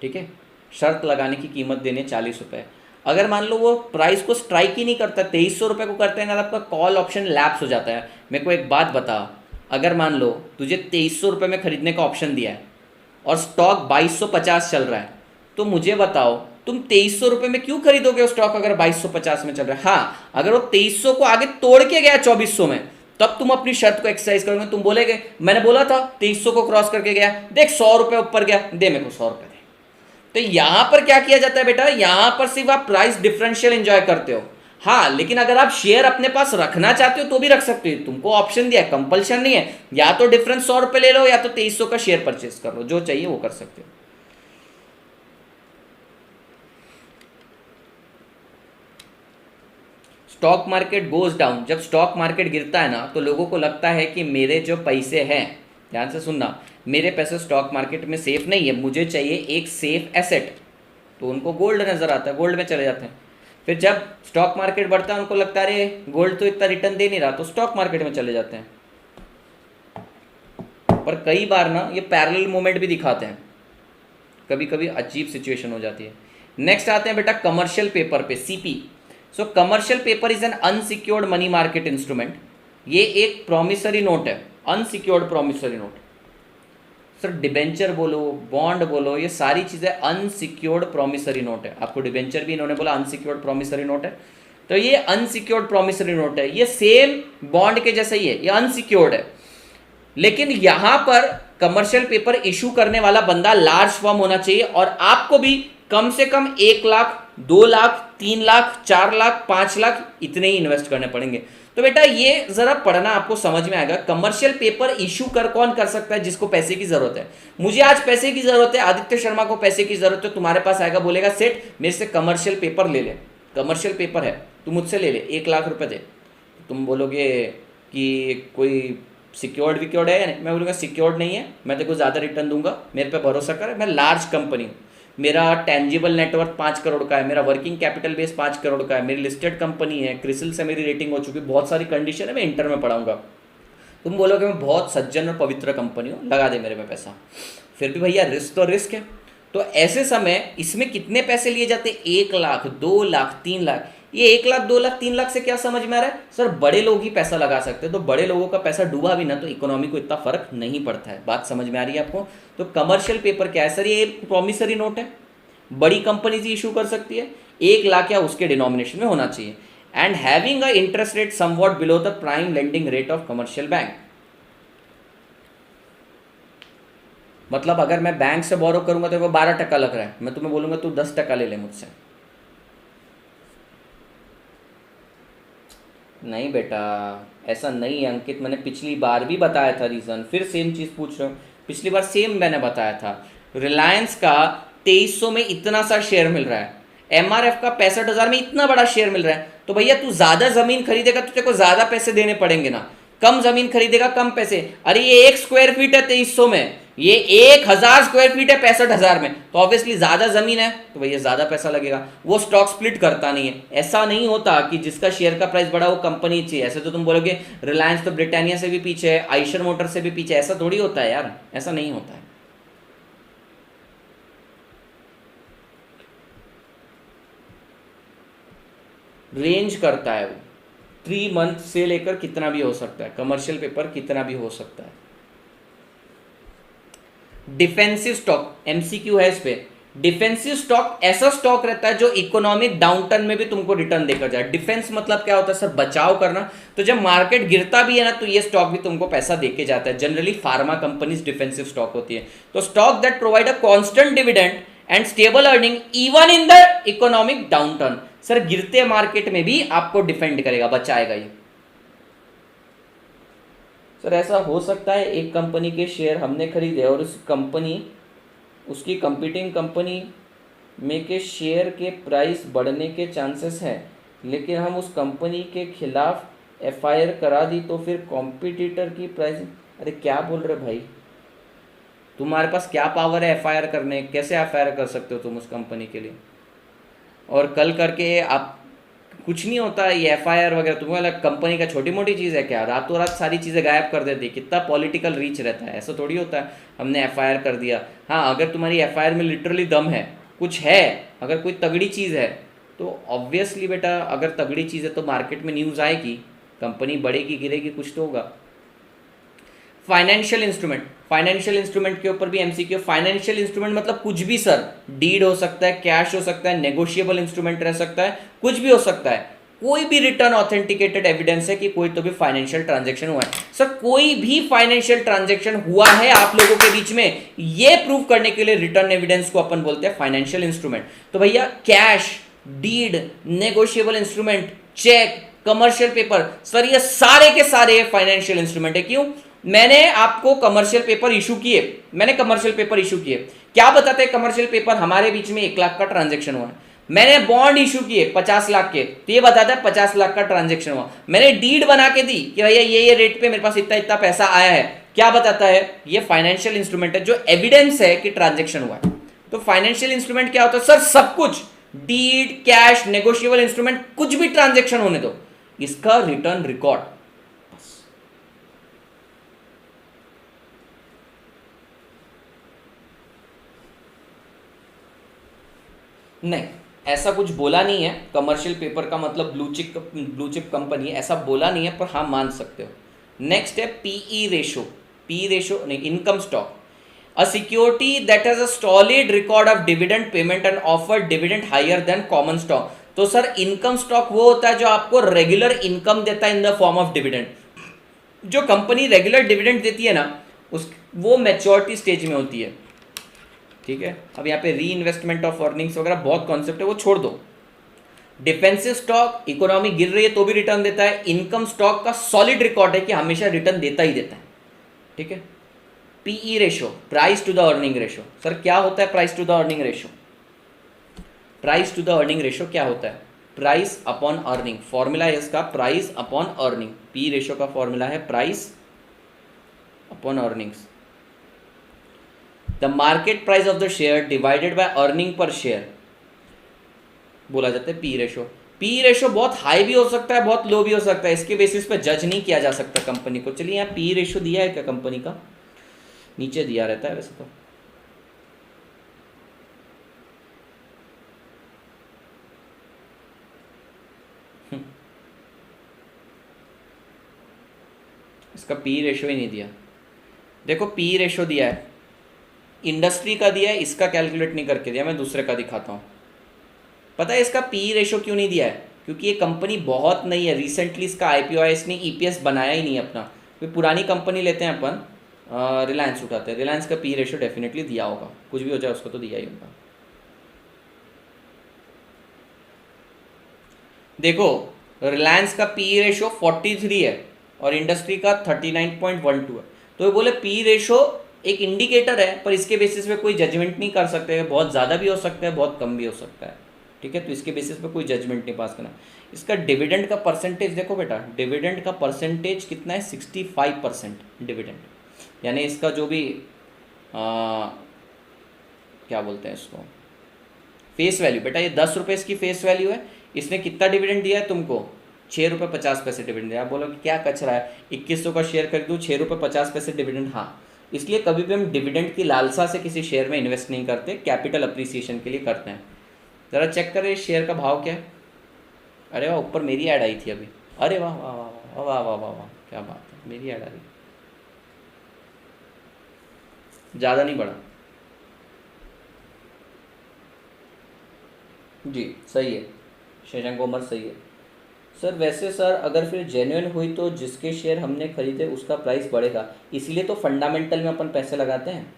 ठीक है, शर्त लगाने की कीमत देनी है 40 रुपये। अगर मान लो वो प्राइस को स्ट्राइक ही नहीं करता, 2300 रुपये को करते हैं ना, आपका कॉल ऑप्शन लैप्स हो जाता है। मेरे को एक बात बता, अगर मान लो तुझे 2300 रुपये में खरीदने का ऑप्शन दिया है और स्टॉक 2250 चल रहा है, तो मुझे बताओ तुम 2300 रुपये में क्यों खरीदोगे वो स्टॉक अगर 2250 में चल रहा है। हाँ, अगर वो 2300 को आगे तोड़ के गया 2400 में, तब तुम अपनी शर्त को एक्सरसाइज करोगे, तुम बोलेगे मैंने बोला था 2300 को क्रॉस करके गया, देख 100 रुपये ऊपर गया, दे मेरे को 100 रुपये दे। तो यहां पर क्या किया जाता है बेटा, यहां पर सिर्फ आप प्राइस डिफरेंशियल एंजॉय करते हो। हाँ, लेकिन अगर आप शेयर अपने पास रखना चाहते हो तो भी रख सकते हो, तुमको ऑप्शन दिया है, कंपल्शन नहीं है, या तो डिफरेंस 100 रुपये ले लो या तो 2300 का शेयर परचेस कर लो, जो चाहिए वो कर सकते हो। स्टॉक मार्केट गोज डाउन, जब स्टॉक मार्केट गिरता है ना, तो लोगों को लगता है कि मेरे जो पैसे हैं, ध्यान से सुनना, मेरे पैसे स्टॉक मार्केट में सेफ नहीं है, मुझे चाहिए एक सेफ एसेट, तो उनको गोल्ड नजर आता है, गोल्ड में चले जाते हैं। फिर जब स्टॉक मार्केट बढ़ता है उनको लगता है अरे गोल्ड तो इतना रिटर्न दे नहीं रहा, तो स्टॉक मार्केट में चले जाते हैं। पर कई बार ना ये पैरेलल मूवमेंट भी दिखाते हैं, कभी कभी अजीब सिचुएशन हो जाती है। नेक्स्ट आते हैं बेटा कमर्शियल पेपर पे, CP. So commercial paper is an unsecured money market instrument, ये एक प्रोमिसरी नोट है, unsecured promissory note. Sir debenture बोलो, बॉन्ड बोलो, ये सारी चीज़ें अनसिक्योर्ड प्रोमिसरी नोट है। आपको डिबेंचर भी इन्होंने बोला अनसिक्योर्ड प्रोमिसरी नोट है, तो ये अनसिक्योर्ड प्रोमिसरी नोट है, ये सेम बॉन्ड के जैसा ही है, ये अनसिक्योर्ड है। लेकिन यहां पर कमर्शियल पेपर इशू करने वाला बंदा लार्ज फर्म होना चाहिए, और आपको भी कम से कम 1 लाख, 2 लाख, 3 लाख, 4 लाख, 5 लाख इतने ही इन्वेस्ट करने पड़ेंगे। तो बेटा ये जरा पढ़ना, आपको समझ में आएगा। कमर्शियल पेपर इशू कौन कर सकता है, जिसको पैसे की जरूरत है। मुझे आज पैसे की जरूरत है, आदित्य शर्मा को पैसे की जरूरत है, तुम्हारे पास आएगा बोलेगा सेठ मेरे से कमर्शियल पेपर ले ले, कमर्शियल पेपर है तू मुझसे ले ले, 1 लाख रुपए दे। तुम बोलोगे कि कोई सिक्योर्ड विक्योर्ड है या नहीं, मैं बोलूँगा सिक्योर्ड नहीं है, मैं तेरे को ज़्यादा रिटर्न दूंगा, मेरे पे भरोसा कर, मैं लार्ज कंपनी हूँ, मेरा टेंजिबल नेटवर्क 5 करोड़ का है, मेरा वर्किंग कैपिटल बेस 5 करोड़ का है, मेरी लिस्टेड कंपनी है, क्रिसिल से मेरी रेटिंग हो चुकी, बहुत सारी कंडीशन है, मैं इंटर में पढ़ाऊंगा। तुम बोलोगे मैं बहुत सज्जन और पवित्र कंपनी हूँ, लगा दे मेरे में पैसा। फिर भी भैया रिस्क तो रिस्क है। तो ऐसे समय इसमें कितने पैसे लिए जाते हैं? 1 लाख, 2 लाख, 3 लाख। ये 1 लाख, 2 लाख, 3 लाख से क्या समझ में आ रहा है? सर बड़े लोग ही पैसा लगा सकते हैं, तो बड़े लोगों का पैसा डूबा भी ना तो इकोनॉमी को इतना फर्क नहीं पड़ता है। बात समझ में आ रही है आपको? तो कमर्शियल पेपर क्या है सर? ये प्रॉमिसरी नोट है, बड़ी कंपनी से इशू कर सकती है, 1 लाख या उसके डिनोमिनेशन में होना चाहिए, and having a interest rate somewhat below the prime lending rate of commercial bank. मतलब अगर मैं बैंक से बोरो करूंगा तो 12% लग रहा है, मैं तुम्हें बोलूंगा तू 10% ले ले मुझसे। नहीं बेटा, ऐसा नहीं है अंकित, मैंने पिछली बार भी बताया था रीज़न, फिर सेम चीज़ पूछ रहे हो। पिछली बार सेम मैंने बताया था, रिलायंस का 2300 में इतना सा शेयर मिल रहा है, एमआरएफ का 65,000 में इतना बड़ा शेयर मिल रहा है, तो भैया तू ज़्यादा ज़मीन खरीदेगा तो तेरे को ज़्यादा पैसे देने पड़ेंगे ना, कम ज़मीन खरीदेगा कम पैसे। अरे ये 1 स्क्वायर फीट है 2300 में, ये 1000 स्क्वायर फीट है 65,000 में, तो ऑब्वियसली ज्यादा जमीन है तो भैया ज्यादा पैसा लगेगा। वो स्टॉक स्प्लिट करता नहीं है। ऐसा नहीं होता कि जिसका शेयर का प्राइस बढ़ा वो कंपनी चाहिए। ऐसे तो तुम बोलोगे रिलायंस तो ब्रिटानिया से भी पीछे है, आइशर मोटर से भी पीछे, ऐसा थोड़ी होता है यार, ऐसा नहीं होता है। रेंज करता है वो, 3 मंथ से लेकर कितना भी हो सकता है, कमर्शियल पेपर कितना भी हो सकता है। डिफेंसिव स्टॉक, एमसीक्यू है इस पे। डिफेंसिव स्टॉक ऐसा स्टॉक रहता है जो इकोनॉमिक डाउनटर्न में भी तुमको रिटर्न देकर जाए। डिफेंस मतलब क्या होता है सर? बचाव करना। तो जब मार्केट गिरता भी है ना तो ये स्टॉक भी तुमको पैसा देके जाता है। Generally pharma companies defensive stock होती है। तो stock that provide a constant dividend and stable earning even in the economic downturn. Sir गिरते मार्केट में भी आपको डिफेंड करेगा, बचाएगा ये। सर ऐसा हो सकता है एक कंपनी के शेयर हमने खरीदे और उस कंपनी, उसकी कंपीटिंग कंपनी में के शेयर के प्राइस बढ़ने के चांसेस हैं, लेकिन हम उस कंपनी के खिलाफ एफआईआर करा दी तो फिर कॉम्पिटिटर की प्राइस। अरे क्या बोल रहे भाई, तुम्हारे पास क्या पावर है एफआईआर करने? कैसे एफआईआर कर सकते हो तुम उस कंपनी के लिए? और कल करके आप कुछ नहीं होता ये एफआईआर वगैरह, तुम्हें लगा कंपनी का छोटी मोटी चीज़ है क्या? रातों रात सारी चीज़ें गायब कर देती, कितना पॉलिटिकल रीच रहता है। ऐसा थोड़ी होता है हमने एफआईआर कर दिया। हाँ अगर तुम्हारी एफआईआर में लिटरली दम है, कुछ है, अगर कोई तगड़ी चीज़ है तो ऑब्वियसली बेटा, अगर तगड़ी चीज़ है तो मार्केट में न्यूज़ आएगी, कंपनी बढ़ेगी गिरेगी कुछ तो होगा। फाइनेंशियल इंस्ट्रूमेंट, फाइनेंशियल इंस्ट्रूमेंट के ऊपर भी एमसीक्यू। फाइनेंशियल इंस्ट्रूमेंट मतलब कुछ भी सर, डीड हो सकता है, कैश हो सकता है, नेगोशिएबल इंस्ट्रूमेंट रह सकता है, कुछ भी हो सकता है। कोई भी रिटर्न ऑथेंटिकेटेड एविडेंस है कि कोई तो भी फाइनेंशियल ट्रांजैक्शन हुआ है। सर कोई भी फाइनेंशियल ट्रांजैक्शन हुआ है आप लोगों के बीच में, ये प्रूव करने के लिए रिटर्न एविडेंस को अपन बोलते हैं फाइनेंशियल इंस्ट्रूमेंट। तो भैया cash, deed, negotiable instrument, cheque, commercial paper, sir ये सारे के सारे फाइनेंशियल इंस्ट्रूमेंट है। क्यों? मैंने आपको कमर्शियल पेपर इशू किए, मैंने कमर्शियल पेपर इशू किए, क्या बताते हैं कमर्शियल पेपर? हमारे बीच में 1 लाख का ट्रांजैक्शन हुआ है। मैंने बॉन्ड इशू किए 50 लाख के, तो ये बताता है 50 लाख का ट्रांजैक्शन हुआ। मैंने डीड बना के दी कि भैया ये रेट पे मेरे पास इतना इतना पैसा आया है, क्या बताता है? ये फाइनेंशियल इंस्ट्रूमेंट है जो एविडेंस है कि ट्रांजैक्शन हुआ है। तो फाइनेंशियल इंस्ट्रूमेंट क्या होता है सर? सब कुछ, डीड, कैश, नेगोशिएबल इंस्ट्रूमेंट, कुछ भी ट्रांजैक्शन होने दो, इसका रिटर्न रिकॉर्ड। नहीं, ऐसा कुछ बोला नहीं है। कमर्शियल पेपर का मतलब ब्लू चिप कंपनी, ऐसा बोला नहीं है, पर हाँ मान सकते हो। नेक्स्ट है पीई रेशो। पी रेशो नहीं, income stock. A security that has a solid record of dividend payment and offer dividend higher than common stock. तो सर इनकम स्टॉक वो होता है जो आपको रेगुलर इनकम देता है in the form of dividend. जो कंपनी रेगुलर डिविडेंड देती है ना, उस वो मैच्योरिटी स्टेज में होती है। ठीक है, अब यहाँ पे री इन्वेस्टमेंट ऑफ अर्निंग्स वगैरह बहुत कॉन्सेप्ट है, वो छोड़ दो। डिफेंसिव स्टॉक, इकोनॉमी गिर रही है तो भी रिटर्न देता है। इनकम स्टॉक का सॉलिड रिकॉर्ड है कि हमेशा रिटर्न देता ही देता है। ठीक है। PE ratio, price to the earning ratio. Sir क्या होता है price to the earning ratio? Price to the earning ratio क्या होता है? प्राइस अपॉन अर्निंग, फॉर्मूला है इसका price upon earning. P ratio का फॉर्मूला है price upon earnings. The market price of the share divided by earning per share बोला जाता है पी रेशो। पी रेशो बहुत हाई भी हो सकता है, बहुत लो भी हो सकता है, इसके बेसिस पे जज नहीं किया जा सकता कंपनी को। चलिए यहाँ पी रेशो दिया है क्या कंपनी का, नीचे दिया रहता है वैसे तो। इसका पी रेशो ही नहीं दिया। देखो पी रेशो दिया है, इंडस्ट्री का दिया है, इसका कैलकुलेट नहीं करके दिया, मैं दूसरे का दिखाता हूँ। पता है इसका पी रेशो क्यों नहीं दिया है? क्योंकि ये कंपनी बहुत नई है, रिसेंटली इसका आईपीओ है, इसने ईपीएस बनाया ही नहीं अपना। कोई पुरानी कंपनी लेते हैं अपन, रिलायंस उठाते हैं, रिलायंस का पी रेशो डेफिनेटली दिया होगा, कुछ भी हो जाए उसको तो दिया ही होगा। देखो रिलायंस का पी रेशो 43 है और इंडस्ट्री का 39.12 है। तो ये बोले पी रेशो एक इंडिकेटर है, पर इसके बेसिस पे कोई जजमेंट नहीं कर सकते, बहुत ज़्यादा भी हो सकता है, बहुत कम भी हो सकता है, ठीक है। तो इसके बेसिस पे कोई जजमेंट नहीं पास करना। इसका डिविडेंड का परसेंटेज देखो बेटा, डिविडेंड का परसेंटेज कितना है, 65% डिविडेंड, यानी इसका जो भी क्या बोलते हैं इसको, फेस वैल्यू। बेटा ये 10 रुपये इसकी फेस वैल्यू है, इसने कितना डिविडेंड दिया है तुमको, 6 रुपये 50 पैसे डिविडेंड दिया। आप बोलोगे क्या कचरा है, 2100 का शेयर खरीदूँ 6 रुपये 50 पैसे डिविडेंड। हाँ, इसलिए कभी भी हम डिविडेंड की लालसा से किसी शेयर में इन्वेस्ट नहीं करते, कैपिटल अप्रिसिएशन के लिए करते हैं। ज़रा चेक करें शेयर का भाव क्या है। अरे वाह, ऊपर मेरी ऐड आई थी अभी, अरे वाह वाह वाह वाह वाह वाह वाह वाह, क्या बात है, मेरी ऐड आ रही, ज़्यादा नहीं बढ़ा जी, सही है, शशांक कोमर सही है। सर वैसे सर अगर फिर जेन्युइन हुई तो जिसके शेयर हमने खरीदे उसका प्राइस बढ़ेगा, इसीलिए तो फंडामेंटल में अपन पैसे लगाते हैं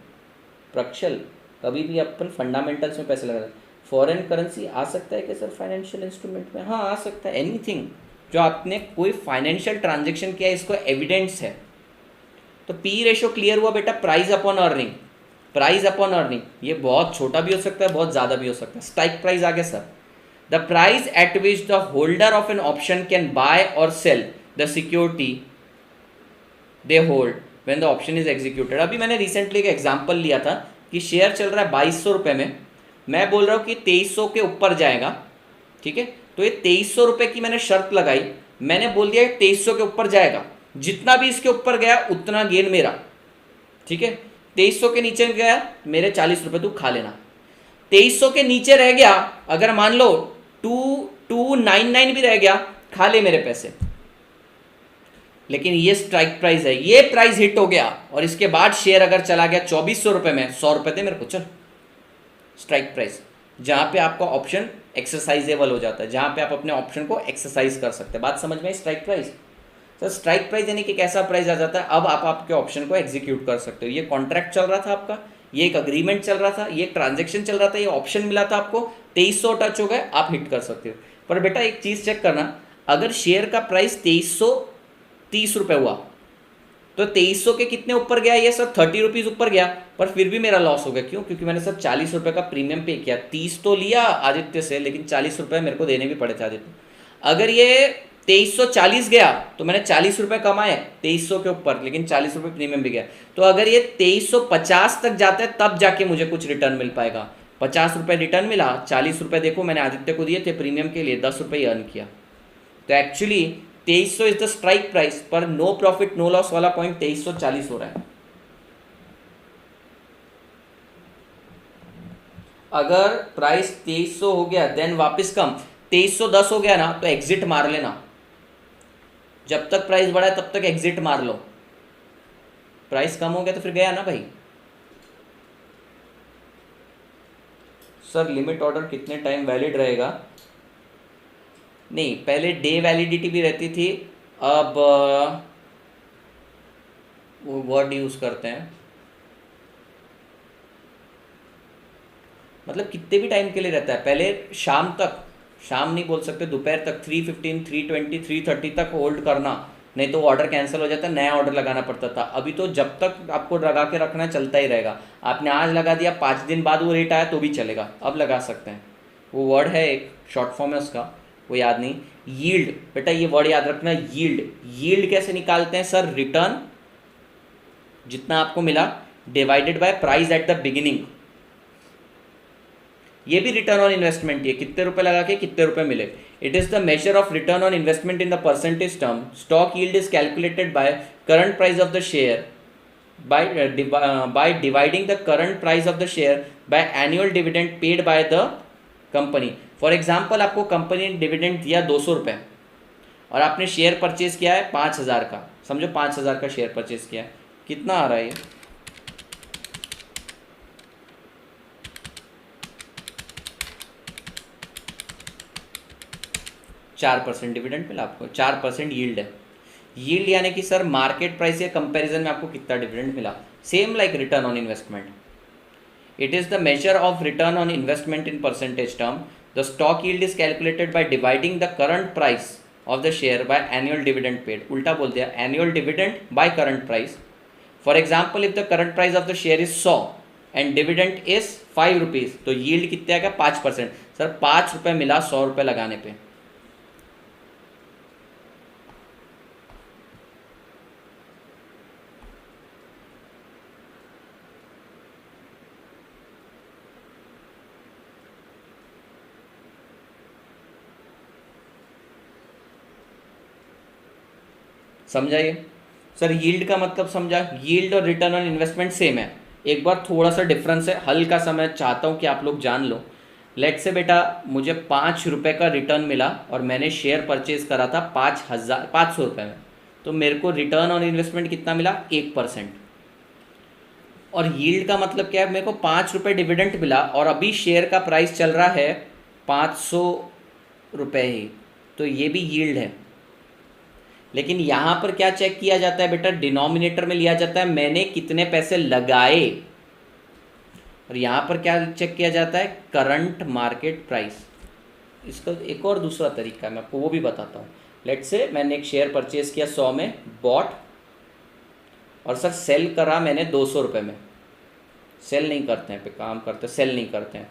प्रक्षल, कभी भी अपन फंडामेंटल्स में पैसे लगाते हैं। फॉरेन करेंसी आ सकता है क्या सर फाइनेंशियल इंस्ट्रूमेंट में? हाँ आ सकता है, एनीथिंग जो आपने कोई फाइनेंशियल ट्रांजेक्शन किया है, इसको एविडेंस है। तो पी रेशो क्लियर हुआ बेटा, price upon earning, price upon earning, ये बहुत छोटा भी हो सकता है, बहुत ज़्यादा भी हो सकता है। स्ट्राइक प्राइस आ गया sir, the price at which the holder of an option can buy और sell the security they hold when the option is executed. अभी मैंने रिसेंटली एक एग्जांपल लिया था कि शेयर चल रहा है 2200 रुपये में, मैं बोल रहा हूँ कि 2300 के ऊपर जाएगा, ठीक है। तो ये 2300 रुपये की मैंने शर्त लगाई, मैंने बोल दिया 2300 के ऊपर जाएगा, जितना भी इसके ऊपर गया उतना गेन मेरा, ठीक है। 2300 के नीचे गया मेरे 40 रुपये तू खा लेना। 2300 के नीचे रह गया, अगर मान लो 2299 भी रह गया, खा ले मेरे पैसे। लेकिन ये स्ट्राइक प्राइस है, ये प्राइस हिट हो गया और इसके बाद शेयर अगर चला गया 2400 रुपये में, 100 रुपये दे मेरे को, चल। स्ट्राइक प्राइस जहां पे आपका ऑप्शन एक्सरसाइजेबल हो जाता है, जहां पे आप अपने ऑप्शन को एक्सरसाइज कर सकते हैं। बात समझ में? Strike price sir, strike price यानी कि एक ऐसा प्राइस आ जाता है, अब आप आपके ऑप्शन को एग्जीक्यूट कर सकते हो। ये कॉन्ट्रैक्ट चल रहा था आपका, ये एक अग्रीमेंट चल रहा था, ये एक ट्रांजेक्शन चल रहा था, ये ऑप्शन मिला था आपको, 2300 टच हो गए, आप हिट कर सकते हो। पर बेटा एक चीज चेक करना, अगर शेयर का प्राइस 2330 रुपये हुआ तो 2300 के कितने ऊपर गया, ये सर 30 रुपीज़ ऊपर गया, पर फिर भी मेरा लॉस हो गया। क्यों? क्योंकि मैंने सर 40 रुपये का प्रीमियम पे किया। 30 तो लिया आदित्य से, लेकिन 40 रुपये मेरे को देने भी पड़े थे आदित्य। अगर ये 2340 गया तो मैंने 40 रुपये कमाए 2300 के ऊपर, लेकिन 40 रुपये प्रीमियम भी गया। तो अगर ये 2350 तक जाता है तब जाके मुझे कुछ रिटर्न मिल पाएगा। 50 रुपये रिटर्न मिला, 40 रुपये देखो मैंने आदित्य को दिए थे प्रीमियम के लिए, 10 रुपये अर्न किया। तो actually 2300 is the strike price, पर नो प्रॉफिट नो लॉस वाला पॉइंट 2340 हो रहा है। अगर प्राइस 2300 हो गया देन वापस कम, 2310 हो गया ना तो एग्जिट मार लेना। जब तक प्राइस बढ़ा है तब तक एग्जिट मार लो, प्राइस कम हो गया तो फिर गया ना भाई। सर लिमिट ऑर्डर कितने टाइम वैलिड रहेगा? नहीं, पहले डे वैलिडिटी भी रहती थी, अब वो वर्ड यूज करते हैं, मतलब कितने भी टाइम के लिए रहता है। पहले शाम तक, शाम नहीं बोल सकते, दोपहर तक 315 320 330 तक होल्ड करना, नहीं तो ऑर्डर कैंसिल हो जाता है, नया ऑर्डर लगाना पड़ता था। अभी तो जब तक आपको लगा के रखना चलता ही रहेगा। आपने आज लगा दिया, 5 दिन बाद वो रेट आया तो भी चलेगा, अब लगा सकते हैं। वो वर्ड है एक शॉर्ट फॉर्म है उसका, वो याद नहीं। यील्ड, बेटा ये वर्ड याद रखना, यील्ड। यील्ड कैसे निकालते हैं सर? रिटर्न जितना आपको मिला divided by price at the beginning. ये भी रिटर्न ऑन इन्वेस्टमेंट है, कितने रुपए लगा के कितने रुपए मिले। It is the measure of return on investment in the percentage term. Stock yield is calculated by current price of the share by dividing the current price of the share by annual dividend paid by the company। For example आपको company ने dividend दिया 200 रुपये और आपने share purchase किया है 5000 का, समझो 5000 का शेयर परचेज किया है, कितना आ रहा है ये? 4% डिविडेंड मिला आपको, 4% यील्ड है। यील्ड यानी कि सर मार्केट प्राइस के कंपैरिजन में आपको कितना डिविडेंड मिला। Same like return on investment, it is the measure of return on investment in percentage term. The stock yield is calculated by dividing the current price of the share by annual dividend paid. उल्टा बोल दिया, annual dividend by current price. For example if the current price of the share is 100 and dividend is 5 rupees, तो yield कितने आएगा? 5%। Sir 5 रुपये मिला 100 रुपये लगाने पे। समझाइए सर, यील्ड का मतलब समझा? यील्ड और रिटर्न ऑन इन्वेस्टमेंट सेम है, एक बार थोड़ा सा डिफरेंस है, हल्का सा मैं चाहता हूँ कि आप लोग जान लो। लेट से बेटा मुझे 5 रुपये का रिटर्न मिला और मैंने शेयर परचेज करा था 500 रुपये में, तो मेरे को रिटर्न ऑन इन्वेस्टमेंट कितना मिला? 1%। और यील्ड का मतलब क्या है? मेरे को 5 रुपये डिविडेंड मिला और अभी शेयर का प्राइस चल रहा है 500 रुपये ही, तो ये भी यील्ड है। लेकिन यहाँ पर क्या चेक किया जाता है बेटा? डिनोमिनेटर में लिया जाता है मैंने कितने पैसे लगाए, और यहाँ पर क्या चेक किया जाता है? Current market price. इसका एक और दूसरा तरीका है, मैं आपको वो भी बताता हूँ। लेट्स से मैंने एक शेयर परचेज किया 100 में, बॉट, और सर सेल करा मैंने 200 रुपये में। सेल नहीं करते हैं पे काम करते, सेल नहीं करते हैं।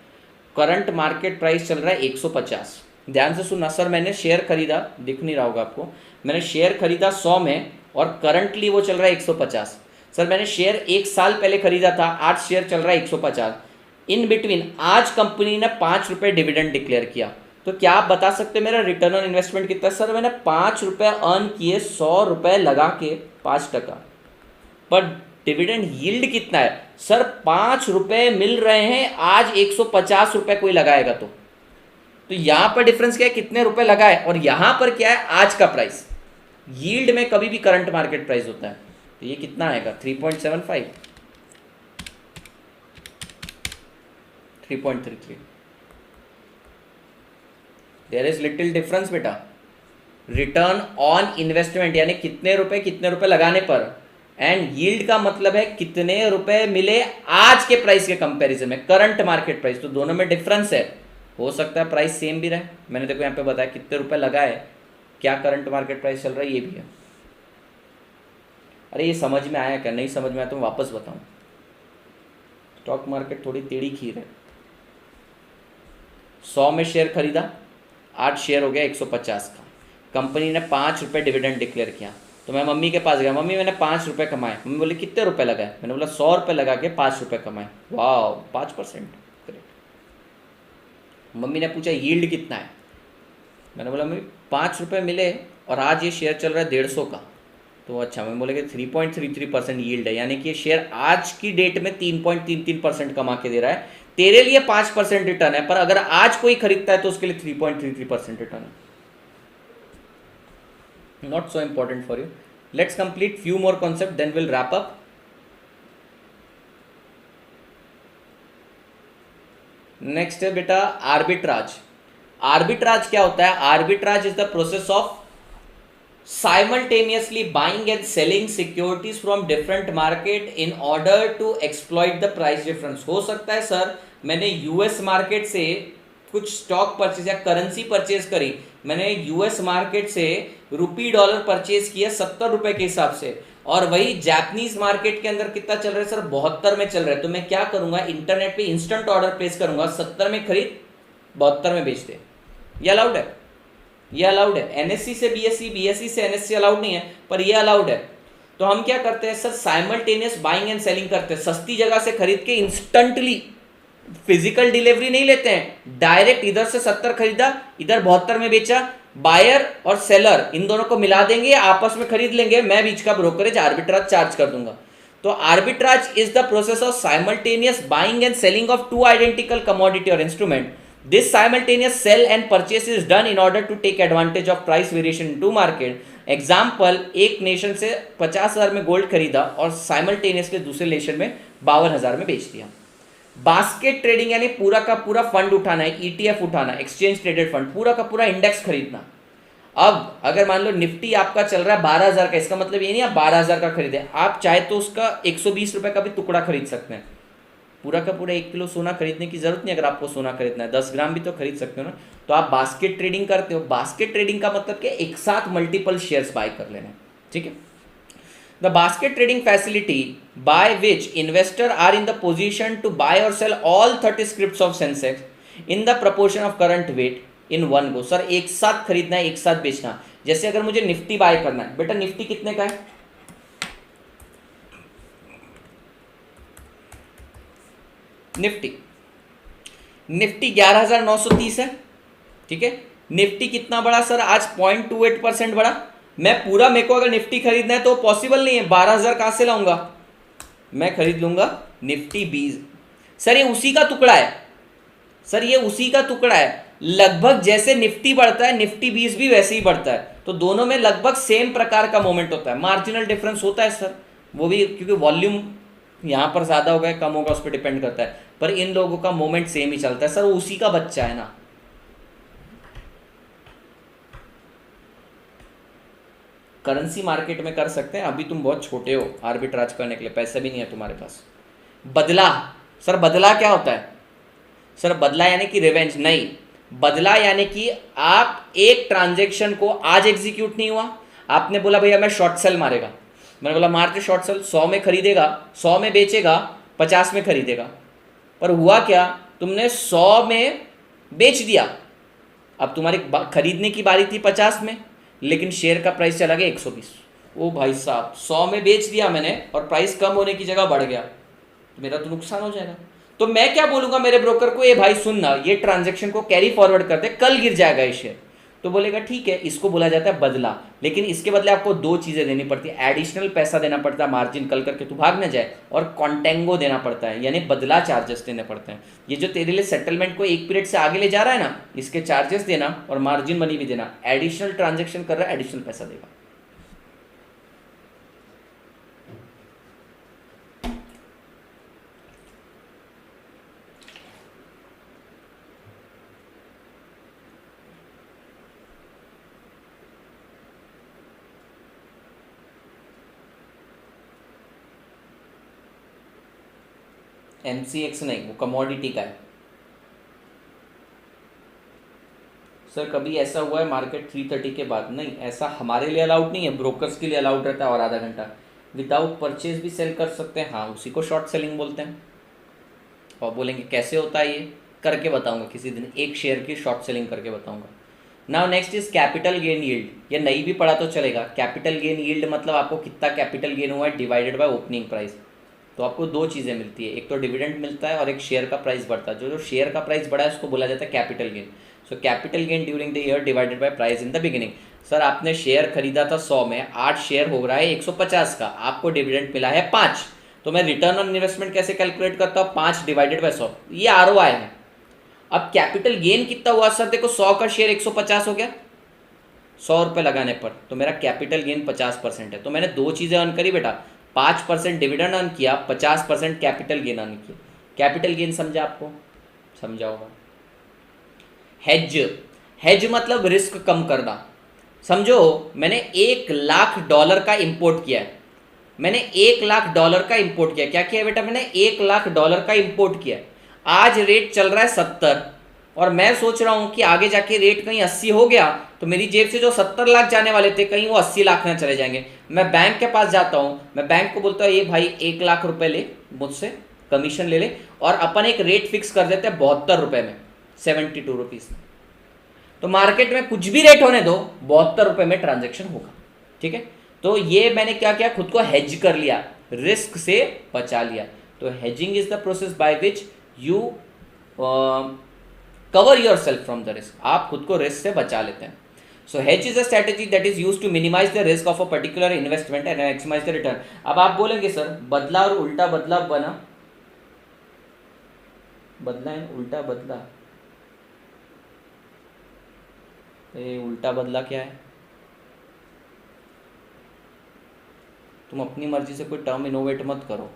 करंट मार्केट प्राइस चल रहा है 150। ध्यान से सुनना सर, मैंने शेयर खरीदा, दिख नहीं रहा होगा आपको, मैंने शेयर खरीदा 100 में और करंटली वो चल रहा है 150। सर मैंने शेयर 1 साल पहले खरीदा था, आज शेयर चल रहा है 150। इन बिटवीन आज कंपनी ने 5 रुपये डिविडेंड डिक्लेयर किया, तो क्या आप बता सकते मेरा रिटर्न ऑन इन्वेस्टमेंट कितना? सर मैंने 5 रुपये अर्न किए 100 रुपये लगा के 5%, पर डिविडेंड यील्ड कितना है? सर 5 रुपये मिल रहे हैं, आज 150 रुपये कोई लगाएगा तो यहां पर डिफरेंस क्या है? कितने रुपए लगाए, और यहां पर क्या है? आज का प्राइस। यील्ड में कभी भी करंट मार्केट प्राइस होता है, तो ये कितना आएगा? 3.75, 3.33। देयर इज लिटिल डिफरेंस बेटा। रिटर्न ऑन इन्वेस्टमेंट यानी कितने रुपए लगाने पर, एंड यील्ड का मतलब है कितने रुपए मिले आज के प्राइस के कंपैरिजन में, करंट मार्केट प्राइस। तो दोनों में डिफरेंस है, हो सकता है प्राइस सेम भी रहे। मैंने देखो यहाँ पे बताया कितने रुपए लगाए, क्या करंट मार्केट प्राइस चल रहा है, ये भी है। अरे ये समझ में आया क्या? नहीं समझ में आया तो मैं वापस बताऊं। स्टॉक मार्केट थोड़ी टेढ़ी खीर है। 100 में शेयर खरीदा, आज शेयर हो गया 150 का। कंपनी ने 5 रुपये डिविडेंड डिक्लेयर किया, तो मैं मम्मी के पास गया, मम्मी मैंने 5 रुपये कमाए। मम्मी बोली कितने रुपए लगाए? मैंने बोला 100 रुपये लगा के 5 रुपये कमाए। वाह, 5%। मम्मी ने पूछा यील्ड कितना है? मैंने बोला मम्मी 5 रुपये मिले और आज ये शेयर चल रहा है 150 का। तो अच्छा, मैं बोले कि 3.33% यील्ड है, यानी कि ये शेयर आज की डेट में 3.33% कमा के दे रहा है। तेरे लिए 5% रिटर्न है, पर अगर आज कोई खरीदता है तो उसके लिए 3.33% रिटर्न है। Not so important for you. Let's complete few more concept, then will wrap up. Next है बेटा आर्बिट्राज। आर्बिट्राज क्या होता है? Arbitrage is the process of simultaneously buying and selling securities from different market in order to exploit the price difference। हो सकता है sir मैंने US market से कुछ स्टॉक परचेज या करेंसी परचेज करी, मैंने यूएस मार्केट से रुपी डॉलर परचेज किया 70 रुपए के हिसाब से, और वही जापानीज मार्केट के अंदर कितना चल रहा है सर? 72 में चल रहा है। तो मैं क्या करूंगा? इंटरनेट पे इंस्टेंट ऑर्डर प्लेस करूंगा, 70 में खरीद 72 में बेच दे। ये अलाउड है, ये अलाउड है। एनएससी से बीएससी, बीएससी से एनएससी अलाउड नहीं है, पर ये अलाउड है। तो हम क्या करते हैं sir, simultaneous buying and selling करते हैं। सस्ती जगह से खरीद के इंस्टेंटली, फिजिकल डिलीवरी नहीं लेते हैं, डायरेक्ट इधर से 70 खरीदा, इधर 72 में बेचा, बायर और सेलर इन दोनों को मिला देंगे, आपस में खरीद लेंगे, मैं बीच का ब्रोकरेज आर्बिट्राज चार्ज कर दूंगा। तो arbitrage is the process of simultaneous buying and selling of two identical commodity or instrument. This simultaneous sale and purchase is done in order to take advantage of price variation in two market. Example, एक nation से 50,000 में gold खरीदा और simultaneously दूसरे nation में 52,000 में बेच दिया। बास्केट ट्रेडिंग यानी पूरा का पूरा फंड उठाना है, ईटीएफ उठाना, एक्सचेंज ट्रेडेड फंड, पूरा का पूरा इंडेक्स खरीदना। अब अगर मान लो निफ्टी आपका चल रहा है 12,000 का, इसका मतलब ये नहीं आप 12,000 का खरीदे, आप चाहे तो उसका 120 रुपए का भी टुकड़ा खरीद सकते हैं। पूरा का पूरा 1 किलो सोना खरीदने की जरूरत नहीं, अगर आपको सोना खरीदना है 10 ग्राम भी तो खरीद सकते हो ना। तो आप बास्केट ट्रेडिंग करते हो। बास्केट ट्रेडिंग का मतलब कि एक साथ मल्टीपल शेयर्स बाय कर लेना है, ठीक है। The basket trading facility by which investor are in the position to buy और sell all 30 scripts of Sensex in the proportion of current weight in one go. Sir एक साथ खरीदना है, एक साथ बेचना। जैसे अगर मुझे निफ्टी बाय करना है, बेटा निफ्टी कितने का है, निफ्टी 11,930 है, ठीक है। निफ्टी कितना बड़ा सर, आज 0.28% बढ़ा। मैं पूरा, मेरे को अगर निफ्टी खरीदना है तो पॉसिबल नहीं है, 12,000 कहां से लाऊंगा, मैं खरीद लूंगा निफ्टी 20। सर ये उसी का टुकड़ा है, सर ये उसी का टुकड़ा है। लगभग जैसे निफ्टी बढ़ता है निफ्टी 20 भी वैसे ही बढ़ता है, तो दोनों में लगभग सेम प्रकार का मोमेंट होता है। मार्जिनल डिफरेंस होता है सर, वो भी क्योंकि वॉल्यूम यहां पर ज्यादा होगा कम होगा उस पर डिपेंड करता है, पर इन लोगों का मोमेंट सेम ही चलता है। सर वो उसी का बच्चा है ना। करेंसी मार्केट में कर सकते हैं, अभी तुम बहुत छोटे हो आर्बिट्राज करने के लिए, पैसे भी नहीं है तुम्हारे पास। बदला, सर बदला क्या होता है, सर बदला यानी कि रिवेंज नहीं, बदला यानी कि आप एक ट्रांजेक्शन को आज एग्जीक्यूट नहीं हुआ, आपने बोला भैया मैं शॉर्ट सेल मारेगा, मैंने बोला मारते शॉर्ट सेल, 100 में खरीदेगा, 100 में बेचेगा, 50 में खरीदेगा, पर हुआ क्या, तुमने 100 में बेच दिया। अब तुम्हारी खरीदने की बारी थी 50 में, लेकिन शेयर का प्राइस चला गया 120। ओ भाई साहब 100 में बेच दिया मैंने और प्राइस कम होने की जगह बढ़ गया, तो मेरा तो नुकसान हो जाएगा। तो मैं क्या बोलूंगा मेरे ब्रोकर को, ये भाई सुनना, ये ट्रांजेक्शन को कैरी फॉरवर्ड करते, कल गिर जाएगा ये शेयर। तो बोलेगा ठीक है, इसको बोला जाता है बदला। लेकिन इसके बदले आपको 2 चीजें देनी पड़ती है, एडिशनल पैसा देना पड़ता है मार्जिन कल करके तू भाग ना जाए, और कॉन्टेंगो देना पड़ता है यानी बदला चार्जेस देने पड़ते हैं। ये जो तेरे लिए सेटलमेंट को एक पीरियड से आगे ले जा रहा है ना, इसके चार्जेस देना और मार्जिन मनी भी देना। एडिशनल ट्रांजेक्शन कर रहा है, एडिशनल पैसा देगा। MCX नहीं, वो कमोडिटी का है। सर कभी ऐसा हुआ है मार्केट 3:30 के बाद? नहीं, ऐसा हमारे लिए अलाउड नहीं है, ब्रोकर्स के लिए अलाउड रहता है और आधा घंटा विदाउट परचेज भी सेल कर सकते हैं। हाँ, उसी को शॉर्ट सेलिंग बोलते हैं। और बोलेंगे कैसे होता है, ये करके बताऊंगा किसी दिन, एक शेयर की शॉर्ट सेलिंग करके बताऊंगा। Now next is capital gain yield. ये नहीं भी पढ़ा तो चलेगा। कैपिटल गेन यील्ड मतलब आपको कितना कैपिटल गेन हुआ है डिवाइडेड बाय ओपनिंग प्राइस। तो आपको 2 चीज़ें मिलती है, एक तो डिविडेंड मिलता है और एक शेयर का प्राइस बढ़ता है। जो शेयर का प्राइस बढ़ा है उसको बोला जाता है capital gain. So capital gain during the year divided by price in the beginning. Sir आपने शेयर खरीदा था 100 में, 8 शेयर हो रहा है 150 का, आपको डिविडेंड मिला है 5, तो मैं रिटर्न ऑन इन्वेस्टमेंट कैसे कैलकुलेट करता हूँ, 5 डिवाइडेड बाय 100, ये ROI है। अब कैपिटल गेन कितना हुआ सर, देखो 100 का शेयर 150 हो गया 100 रुपये लगाने पर, तो मेरा कैपिटल गेन 50% है। तो मैंने 2 चीज़ें अर्न करी बेटा, 5% डिविडेंड अर्न किया, 50% कैपिटल गेन अर्न किया। कैपिटल गेन समझा आपको? समझा होगा। हेज, हेज मतलब रिस्क कम करना। समझो मैंने $1,00,000 का इंपोर्ट किया है, मैंने $1,00,000 का इंपोर्ट किया। क्या किया बेटा, मैंने $1,00,000 का इंपोर्ट किया। आज रेट चल रहा है 70 और मैं सोच रहा हूं कि आगे जाके रेट कहीं 80 हो गया तो मेरी जेब से जो 70 लाख जाने वाले थे कहीं वो 80 लाख में चले जाएंगे। मैं बैंक के पास जाता हूं, मैं बैंक को बोलता हूँ ये भाई 1 लाख रुपए ले मुझसे, कमीशन ले ले, और अपन एक रेट फिक्स कर देते हैं 72 रुपए में, 72 रुपीज में। तो मार्केट में कुछ भी रेट होने दो, 72 रुपए में ट्रांजेक्शन होगा, ठीक है। तो ये मैंने क्या किया, खुद को हेज कर लिया, रिस्क से बचा लिया। तो hedging is the process by which you cover your self from the risk, आप खुद को रिस्क से बचा लेते हैं। So hedge is a strategy that is used to minimise the risk of a particular investment and maximise the return. अब आप बोलेंगे सर बदला और उल्टा बदला बना, बदला एंड उल्टा बदला, ये उल्टा बदला क्या है? तुम अपनी मर्जी से कोई टर्म इनोवेट मत करो,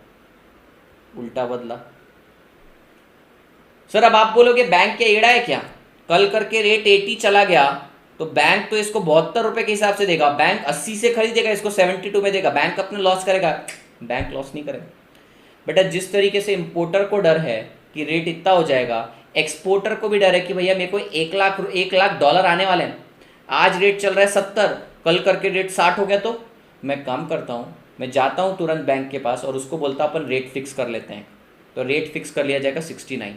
उल्टा बदला। सर अब आप बोलोगे बैंक क्या एड़ा है क्या, कल करके रेट 80 चला गया तो बैंक तो इसको 72 रुपए के हिसाब से देगा, बैंक 80 से खरीदेगा, इसको 72 में देगा, बैंक अपने लॉस करेगा? बैंक लॉस नहीं करेगा बेटा। जिस तरीके से इंपोर्टर को डर है कि रेट इतना हो जाएगा, एक्सपोर्टर को भी डर है कि भैया मेरे को 1 लाख डॉलर आने वाले हैं, आज रेट चल रहा है 70, कल करके रेट 60 हो गया तो मैं काम करता हूँ, मैं जाता हूँ तुरंत बैंक के पास और उसको बोलता अपन रेट फिक्स कर लेते हैं। तो रेट फिक्स कर लिया जाएगा 69।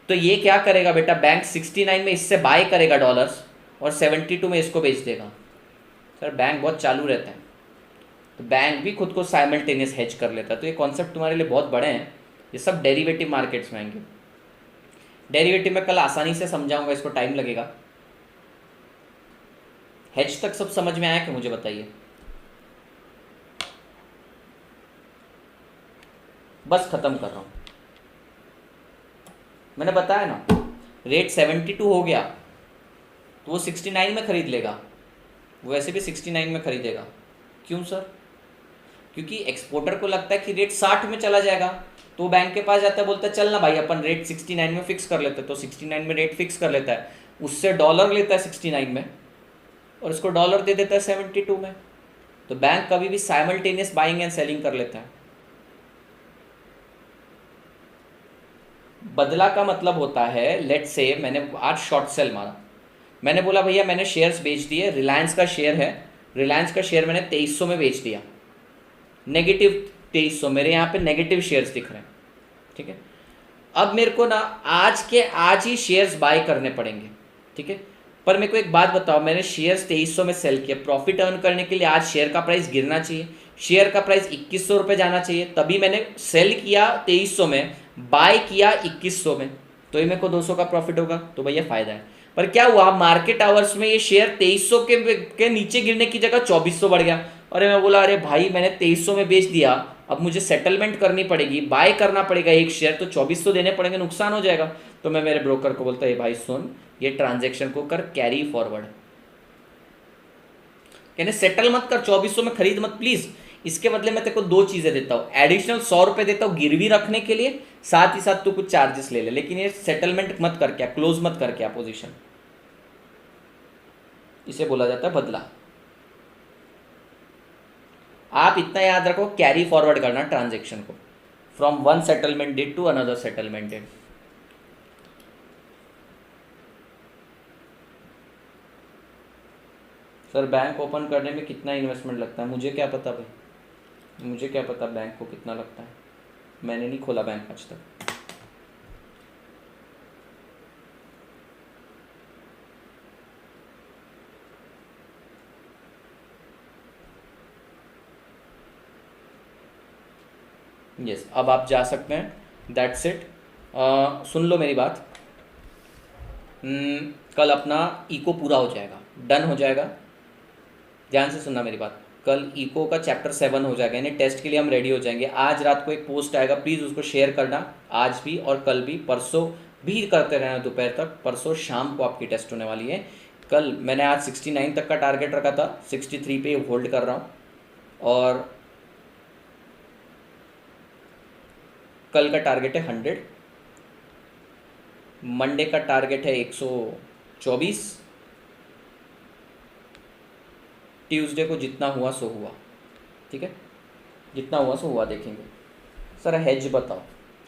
तो ये क्या करेगा बेटा, बैंक 69 में इससे बाय करेगा डॉलर्स और 72 में इसको बेच देगा। सर बैंक बहुत चालू रहता है, तो बैंक भी खुद को साइमल्टेनियस हेज कर लेता है। तो ये कॉन्सेप्ट तुम्हारे लिए बहुत बड़े हैं, ये सब डेरिवेटिव मार्केट्स में आएंगे। डेरिवेटिव में कल आसानी से समझाऊंगा, इसको टाइम लगेगा। हेज तक सब समझ में आया कि मुझे बताइए? बस खत्म कर रहा हूं। मैंने बताया ना, रेट 72 हो गया तो वो 69 में खरीद लेगा, वो वैसे भी 69 में खरीदेगा। क्यों सर? क्योंकि एक्सपोर्टर को लगता है कि रेट 60 में चला जाएगा, तो बैंक के पास जाता है, बोलता है चल ना भाई अपन रेट 69 में फिक्स कर लेते हैं। तो 69 में रेट फिक्स कर लेता है, उससे डॉलर लेता है 69 में और इसको डॉलर दे देता है 72 में। तो बैंक कभी भी साइमल्टेनियस बाइंग एंड सेलिंग कर लेता है। बदला का मतलब होता है, लेट से मैंने आज शॉर्ट सेल मारा, मैंने बोला भैया मैंने शेयर्स बेच दिए, रिलायंस का शेयर है, रिलायंस का शेयर मैंने 2300 में बेच दिया, नेगेटिव 2300, मेरे यहाँ पे नेगेटिव शेयर्स दिख रहे हैं, ठीक है। अब मेरे को ना आज के आज ही शेयर्स बाय करने पड़ेंगे, ठीक है। पर मेरे को एक बात बताओ, मैंने शेयर्स 2300 में सेल किया, प्रॉफिट अर्न करने के लिए आज शेयर का प्राइस गिरना चाहिए, शेयर का प्राइस 2100 रुपये जाना चाहिए, तभी मैंने सेल किया 2300 में, बाय किया 2100 में, तो ये मेरे को 200 का प्रॉफिट होगा, तो भैया फायदा है। पर क्या हुआ, मार्केट आवर्स में ये शेयर 2300 के नीचे गिरने की जगह 2400 बढ़ गया। अरे मैं बोला अरे भाई मैंने 2300 में बेच दिया, अब मुझे सेटलमेंट करनी पड़ेगी, बाय करना पड़ेगा एक शेयर, तो 2400 देने पड़ेंगे, नुकसान हो जाएगा। तो मैं मेरे ब्रोकर को बोलता है भाई सुन, ये ट्रांजेक्शन को कर कैरी फॉरवर्ड, यानी सेटल मत कर, 2400 में खरीद मत प्लीज, इसके बदले मैं तेरे को 2 चीजें देता हूँ, एडिशनल 100 रुपये देता हूँ गिरवी रखने के लिए, साथ ही साथ तू कुछ चार्जेस ले ले, लेकिन ये सेटलमेंट मत कर, क्या क्लोज मत कर, क्या पोजीशन, इसे बोला जाता है बदला। आप इतना याद रखो, कैरी फॉरवर्ड करना ट्रांजेक्शन को from one settlement date to another settlement date. Sir bank open करने में कितना इन्वेस्टमेंट लगता है? मुझे क्या पता भाई, मुझे क्या पता बैंक को कितना लगता है, मैंने नहीं खोला बैंक आज तक। यस अब आप जा सकते हैं, दैट्स इट। सुन लो मेरी बात, कल अपना इको पूरा हो जाएगा, डन हो जाएगा, ध्यान से सुनना मेरी बात, कल इको का चैप्टर 7 हो जाएगा, यानी टेस्ट के लिए हम रेडी हो जाएंगे। आज रात को एक पोस्ट आएगा, प्लीज़ उसको शेयर करना, आज भी और कल भी, परसों भी करते रहना दोपहर तक, परसों शाम को आपकी टेस्ट होने वाली है। कल मैंने आज 69 तक का टारगेट रखा था, 63 पे होल्ड कर रहा हूँ, और कल का टारगेट है 100, मंडे का टारगेट है 124, ट्यूसडे को जितना हुआ सो हुआ, ठीक है, जितना हुआ सो हुआ देखेंगे। सर हेज बताओ,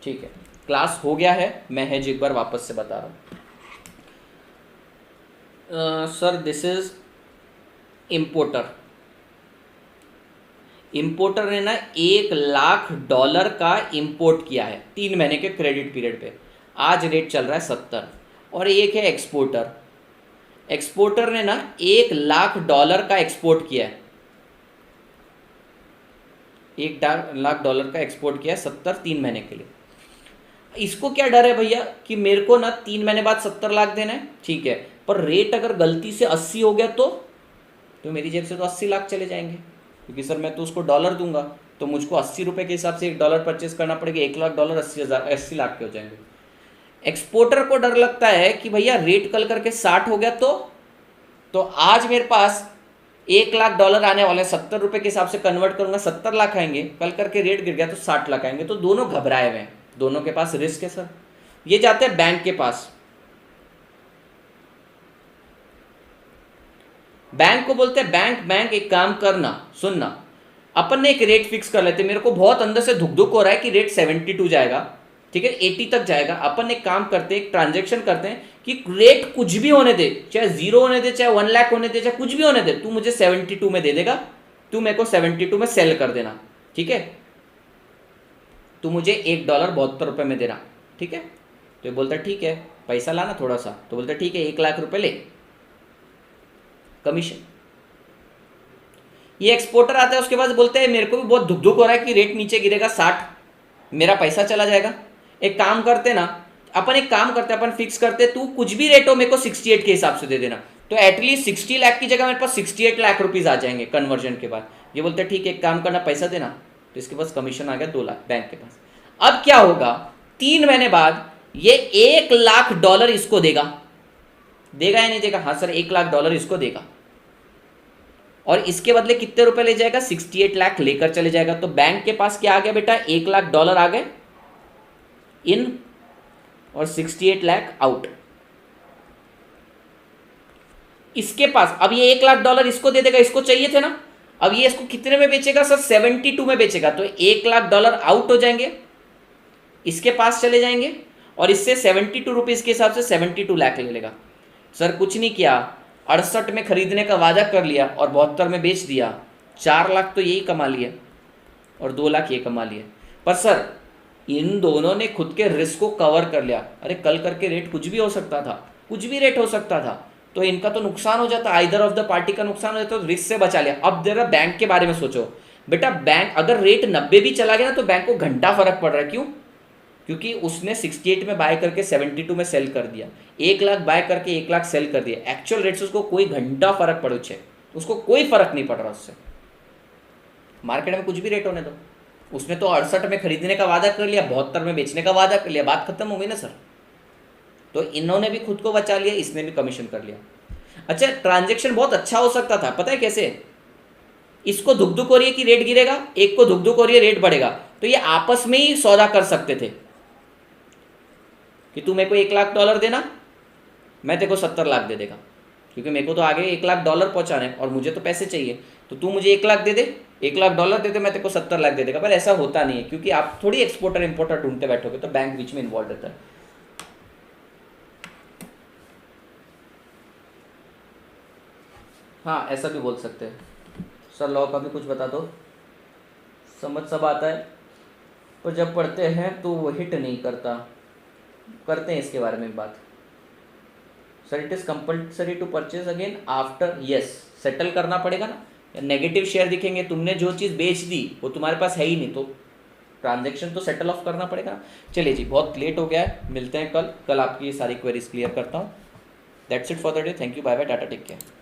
ठीक है, क्लास हो गया है, मैं हेज एक बार वापस से बता रहा हूँ। Sir this is importer, importer ने ना $1 लाख का इंपोर्ट किया है 3 महीने के क्रेडिट पीरियड पे, आज रेट चल रहा है 70। और एक है एक्सपोर्टर, एक्सपोर्टर ने ना $1 लाख का एक्सपोर्ट किया है, $1,00,000 का एक्सपोर्ट किया 70 3 महीने के लिए। इसको क्या डर है भैया कि मेरे को ना 3 महीने बाद 70 लाख देना है, ठीक है, पर रेट अगर गलती से 80 हो गया तो मेरी जेब से तो 80 लाख चले जाएंगे, क्योंकि सर मैं तो उसको डॉलर दूंगा, तो मुझको 80 रुपये के हिसाब से $1 परचेज करना पड़ेगा, $1,00,000 80 लाख के हो जाएंगे। एक्सपोर्टर को डर लगता है कि भैया रेट कल करके 60 हो गया तो आज मेरे पास $1,00,000 आने वाले, 70 रुपये के हिसाब से कन्वर्ट करूंगा 70 लाख आएंगे, कल करके रेट गिर गया तो 60 लाख आएंगे। तो दोनों घबराए हुए हैं, दोनों के पास रिस्क है सर। ये जाते हैं बैंक के पास, बैंक को बोलते हैं बैंक एक काम करना, सुनना, अपन ने एक रेट फिक्स कर लेते, मेरे को बहुत अंदर से धुक हो रहा है कि रेट 72 जाएगा, ठीक है, 80 तक जाएगा। अपन एक काम करते हैं, एक ट्रांजेक्शन करते हैं कि रेट कुछ भी होने दे, चाहे 0 होने दे, चाहे 1 लाख होने दे, चाहे कुछ भी होने दे, तू मुझे 72 में दे देगा, तू मेरे को 72 में सेल कर देना, ठीक है, तू मुझे $1.72 में देना, ठीक है। तो ये बोलता ठीक है, पैसा लाना थोड़ा सा, तो बोलता ठीक है 1 लाख रुपए ले कमीशन। ये एक्सपोर्टर आता है, उसके बाद बोलते हैं मेरे को भी बहुत धुक हो रहा है कि रेट नीचे गिरेगा 60, मेरा पैसा चला जाएगा। एक काम करते ना, अपन फिक्स करते, तू कुछ भी रेट हो मेरे को 68 के हिसाब से दे देना, तो एटलीस्ट 60 लाख की जगह मेरे पास 68 लाख रुपीज आ जाएंगे कन्वर्जन के बाद। ये बोलते ठीक है, एक काम करना, पैसा देना, तो इसके पास कमीशन आ गया 2 लाख बैंक के पास। अब क्या होगा, 3 महीने बाद ये $1,00,000 इसको देगा या नहीं देगा? हाँ सर, $1,00,000 इसको देगा, और इसके बदले कितने रुपए ले जाएगा? 68 लाख लेकर चले जाएगा। तो बैंक के पास क्या आ गया बेटा? $1,00,000 आ गए इन और 68 लाख आउट। इसके पास अब ये $1,00,000 इसको दे देगा, इसको चाहिए थे ना, अब ये इसको कितने में बेचेगा सर? 72 में बेचेगा, तो $1,00,000 आउट हो जाएंगे, इसके पास चले जाएंगे, और इससे 72 रुपीज के हिसाब से 72 लाख ले लेगा। सर कुछ नहीं किया, 68 में खरीदने का वादा कर लिया और 72 में बेच दिया, 4 लाख तो यही कमा लिए और 2 लाख ये कमा लिए। पर सर इन दोनों ने खुद के रिस्क को कवर कर लिया। अरे कल करके रेट कुछ भी हो सकता था, कुछ भी रेट हो सकता था, तो इनका तो नुकसान हो जाता, आइदर ऑफ द पार्टी का नुकसान हो जाता, तो रिस्क से बचा लिया। अब जरा बैंक के बारे में सोचो बेटा, बैंक अगर रेट 90 भी चला गया ना तो बैंक को घंटा फर्क पड़ रहा है। क्यों? क्योंकि उसने 68 में बाय करके 72 में सेल कर दिया, 1 लाख बाय करके 1 लाख सेल कर दिया, एक्चुअल रेट से उसको कोई घंटा फर्क पड़े, उसको कोई फर्क नहीं पड़ रहा उससे। मार्केट में कुछ भी रेट होने दो, उसने तो 68 में खरीदने का वादा कर लिया, 72 में बेचने का वादा कर लिया, बात खत्म हो गई ना सर। तो इन्होंने भी खुद को बचा लिया, इसने भी कमीशन कर लिया। अच्छा, ट्रांजेक्शन बहुत अच्छा हो सकता था, पता है कैसे? इसको धुक हो रही है कि रेट गिरेगा, एक को धुक हो रही है रेट बढ़ेगा, तो ये आपस में ही सौदा कर सकते थे कि तू मेरे को $1,00,000 देना, मैं तेरे को 70 लाख दे देगा, क्योंकि मेरे को तो आगे $1,00,000 पहुंचाने और मुझे तो पैसे चाहिए, तो तू मुझे 1 लाख दे दे, $1,00,000 दे दे, मैं तेरे को 70 लाख दे देगा। पर ऐसा होता नहीं है, क्योंकि आप थोड़ी एक्सपोर्टर इंपोर्टर ढूंढते बैठोगे, तो बैंक बीच में इन्वॉल्व रहता है। हाँ, ऐसा भी बोल सकते हैं। सर लॉ का भी कुछ बता दो। समझ सब आता है, पर जब पढ़ते हैं तो वो हिट नहीं करता। करते हैं इसके बारे में बात। Sir it is compulsory to purchase again after, yes, settle करना पड़ेगा ना। नेगेटिव शेयर दिखेंगे, तुमने जो चीज़ बेच दी वो तुम्हारे पास है ही नहीं, तो ट्रांजैक्शन तो सेटल ऑफ करना पड़ेगा। चलिए जी, बहुत लेट हो गया है, मिलते हैं कल आपकी ये सारी क्वेरीज क्लियर करता हूँ। That's it for the day, thank you, bye bye, tata, take care.